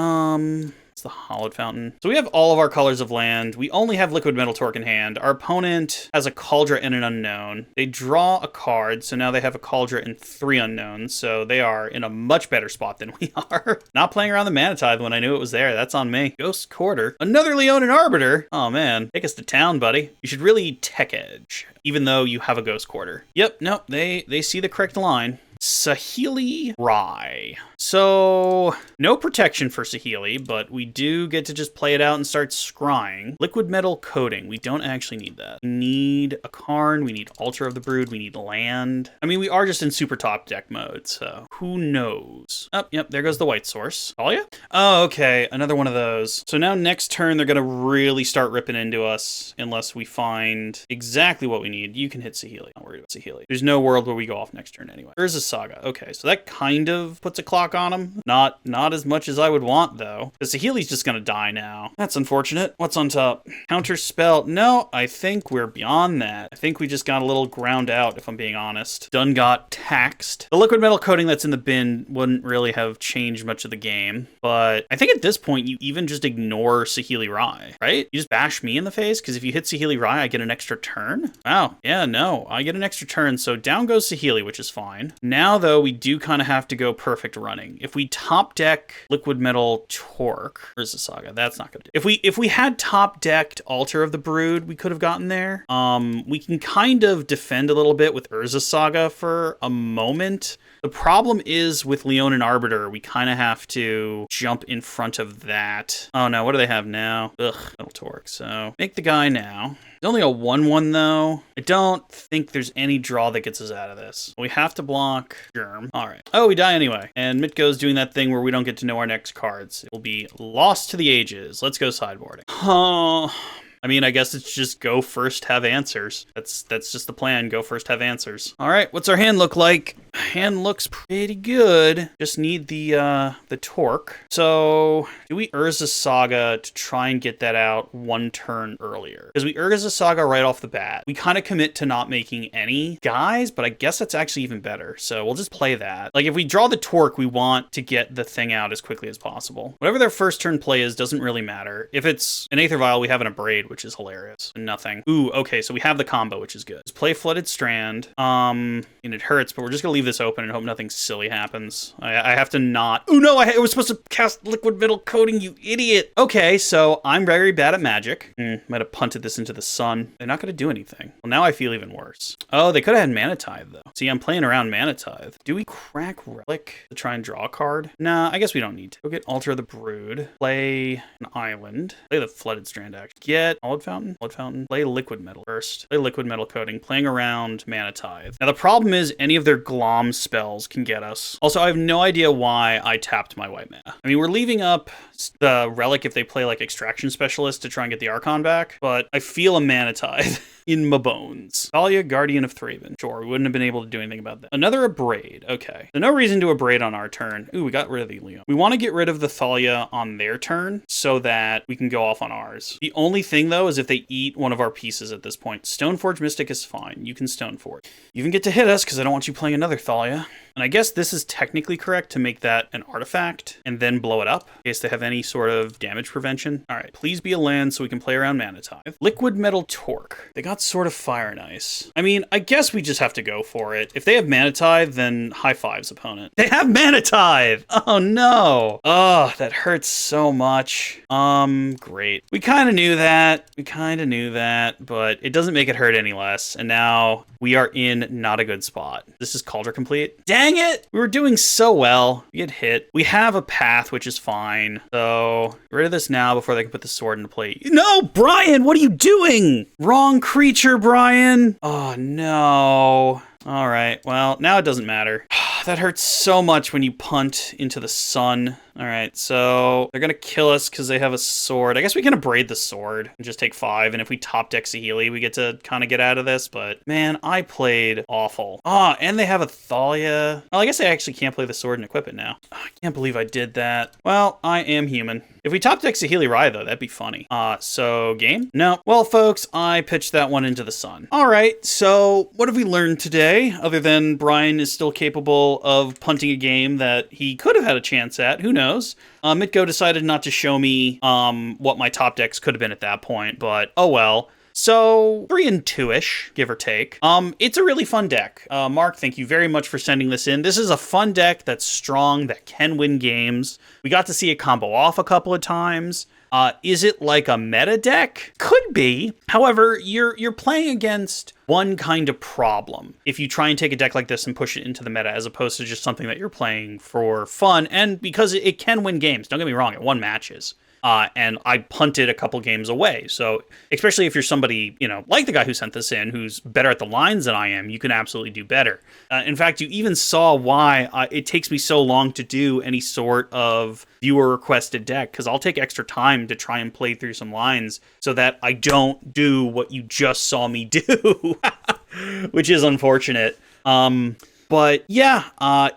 Speaker 1: the Hallowed Fountain. So we have all of our colors of land. We only have Liquimetal Torque in hand. Our opponent has a Cauldron and an Unknown. They draw a card, so now they have a Cauldron and 3 unknowns, so they are in a much better spot than we are. Not playing around the Mana Tithe when I knew it was there. That's on me. Ghost Quarter. Another Leonin Arbiter. Oh man, take us to town, buddy. You should really Tech Edge, even though you have a Ghost Quarter. Yep, no, they see the correct line. Saheeli Rye. So, no protection for Saheeli, but we do get to just play it out and start scrying. Liquimetal coating. We don't actually need that. We need a Karn. We need Altar of the Brood. We need land. I mean, we are just in super top deck mode, so who knows? Oh, yep, there goes the white source. Talia? Oh, okay, another one of those. So now next turn, they're going to really start ripping into us unless we find exactly what we need. You can hit Saheeli. Not worried about Saheeli. There's no world where we go off next turn anyway. There's a Saga. Okay, so that kind of puts a clock on him. Not as much as I would want, though. The Saheeli's just going to die now. That's unfortunate. What's on top? Counter spell. No, I think we're beyond that. I think we just got a little ground out, if I'm being honest. Done got taxed. The Liquimetal coating that's in the bin wouldn't really have changed much of the game, but I think at this point you even just ignore Saheeli Rye, right? You just bash me in the face, because if you hit Saheeli Rye, I get an extra turn? Wow, yeah, no, I get an extra turn, so down goes Saheeli, which is fine. Now, though, we do kind of have to go perfect running. If we top deck Liquimetal Torque, where's the Saga? That's not gonna do. If we had top decked Altar of the Brood, we could have gotten there. We can kind of defend a little bit with Urza Saga for a moment. The problem is with Leonin Arbiter, we kind of have to jump in front of that. Oh no, what do they have now? Ugh, Metal Torque. So make the guy now. It's only a 1/1 though. I don't think there's any draw that gets us out of this. We have to block Germ. All right. Oh, we die anyway. And Mitko's doing that thing where we don't get to know our next cards. It will be lost to the ages. Let's go sideboarding. Oh. I mean, I guess it's just go first, have answers. That's just the plan. Go first, have answers. All right, what's our hand look like? Hand looks pretty good. Just need the torque. So do we Urza Saga to try and get that out one turn earlier? Because we Urza Saga right off the bat. We kind of commit to not making any guys, but I guess that's actually even better. So we'll just play that. Like if we draw the torque, we want to get the thing out as quickly as possible. Whatever their first turn play is doesn't really matter. If it's an Aether Vial, we have an Abrade, which is hilarious. Nothing. Ooh, okay, so we have the combo, which is good. Let's play Flooded Strand. And it hurts, but we're just gonna leave this open and hope nothing silly happens. I have to not. Oh no, I was supposed to cast Liquimetal coating, you idiot. Okay, so I'm very bad at magic. Might have punted this into the sun. They're not gonna do anything. Well, now I feel even worse. Oh, they could have had Mana Tithe, though. See, I'm playing around Mana Tithe. Do we crack Relic to try and draw a card? Nah, I guess we don't need to. Go get Altar of the Brood. Play an Island. Play the Flooded Strand, actually. Get Olive Fountain. Blood Fountain. Play Liquimetal first. Play Liquimetal coating. Playing around Mana Tithe. Now, the problem is any of their Glom spells can get us. Also, I have no idea why I tapped my white mana. I mean, we're leaving up the Relic if they play like Extraction Specialist to try and get the Archon back, but I feel a Mana Tithe in my bones. Talia, Guardian of Thraben. Sure, we wouldn't have been able to do anything about that. Another Abrade. Okay. So no reason to Abrade on our turn. Ooh, we got rid of the Leon. We want to get rid of the Thalia on their turn so that we can go off on ours. The only thing, though, is if they eat one of our pieces at this point. Stoneforge Mystic is fine. You can Stoneforge. You even get to hit us because I don't want you playing another Thalia. And I guess this is technically correct to make that an artifact and then blow it up in case they have any sort of damage prevention. All right, please be a land so we can play around Mana Tithe. Liquimetal Torque. They got sort of Fire and Ice. I mean, I guess we just have to go for it. If they have Mana Tithe, then high fives, opponent. They have Mana Tithe! Oh no! Oh, that hurts so much. Great. We kind of knew that. But it doesn't make it hurt any less. And now we are in not a good spot. This is Cauldron Complete. Dang it! We were doing so well. We get hit. We have a path, which is fine. So, get rid of this now before they can put the sword into play. No, Brian, what are you doing? Wrong creature, Brian. Oh, no. All right, well, now it doesn't matter. That hurts so much when you punt into the sun. All right, so they're going to kill us because they have a sword. I guess we can Abrade the sword and just take 5. And if we top deck Saheeli, we get to kind of get out of this. But man, I played awful. And they have a Thalia. Well, I guess I actually can't play the sword and equip it now. I can't believe I did that. Well, I am human. If we top deck Saheeli Rye, though, that'd be funny. So game? No. Well, folks, I pitched that one into the sun. All right, so what have we learned today? Other than Brian is still capable of punting a game that he could have had a chance at. Who knows? Mitko decided not to show me what my top decks could have been at that point, but oh well. So 3 and 2-ish, give or take. It's a really fun deck. Mark, thank you very much for sending this in. This is a fun deck that's strong, that can win games. We got to see it combo off a couple of times. Is it like a meta deck? Could be. However, you're playing against one kind of problem if you try and take a deck like this and push it into the meta, as opposed to just something that you're playing for fun, and because it can win games. Don't get me wrong, it won matches. And I punted a couple games away. So especially if you're somebody, like the guy who sent this in, who's better at the lines than I am, you can absolutely do better. In fact, you even saw why it takes me so long to do any sort of viewer requested deck, because I'll take extra time to try and play through some lines so that I don't do what you just saw me do, which is unfortunate. But yeah,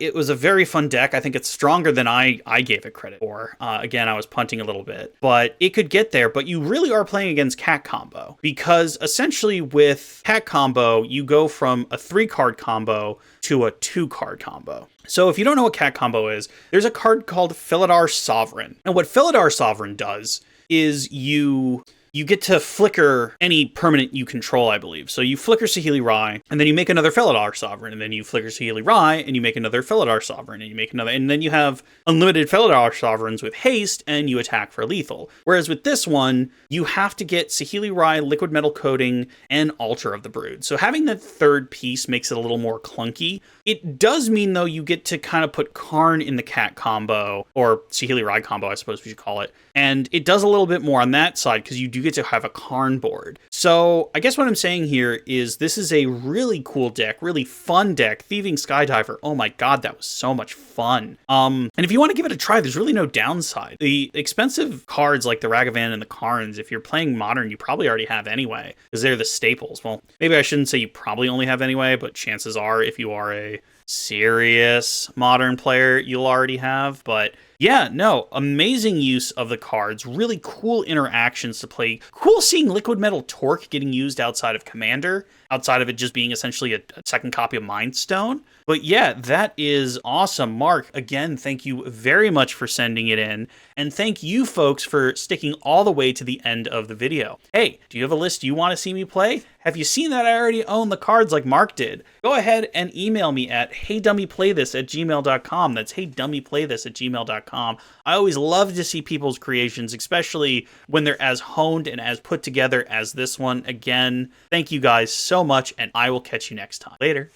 Speaker 1: it was a very fun deck. I think it's stronger than I gave it credit for. Again, I was punting a little bit, but it could get there. But you really are playing against Cat Combo, because essentially with Cat Combo, you go from a 3-card combo to a 2-card combo. So if you don't know what Cat Combo is, there's a card called Felidar Sovereign. And what Felidar Sovereign does is you get to flicker any permanent you control, I believe. So you flicker Saheeli Rai, and then you make another Felidar Sovereign, and then you flicker Saheeli Rai, and you make another Felidar Sovereign, and you make another, and then you have unlimited Felidar Sovereigns with haste, and you attack for lethal. Whereas with this one, you have to get Saheeli Rai, Liquimetal Coating, and Altar of the Brood. So having that third piece makes it a little more clunky. It does mean, though, you get to kind of put Karn in the Cat combo, or Saheeli Rai combo, I suppose we should call it. And it does a little bit more on that side, because you do get to have a Karn board. So I guess what I'm saying here is this is a really cool deck, really fun deck. Thieving Skydiver, oh my god, that was so much fun. And if you want to give it a try, there's really no downside. The expensive cards like the Ragavan and the Karns, if you're playing Modern, you probably already have anyway, because they're the staples. Well, maybe I shouldn't say you probably only have anyway, but chances are if you are a serious Modern player, you'll already have. But yeah, no, amazing use of the cards, really cool interactions to play. Cool seeing Liquimetal Torque getting used outside of Commander, outside of it just being essentially a second copy of Mind Stone. But yeah, that is awesome. Mark, again, thank you very much for sending it in. And thank you folks for sticking all the way to the end of the video. Hey, do you have a list you want to see me play? Have you seen that I already own the cards like Mark did? Go ahead and email me at heydummyplaythis@gmail.com. That's heydummyplaythis@gmail.com. I always love to see people's creations, especially when they're as honed and as put together as this one. Again, thank you guys so much, and I will catch you next time. Later.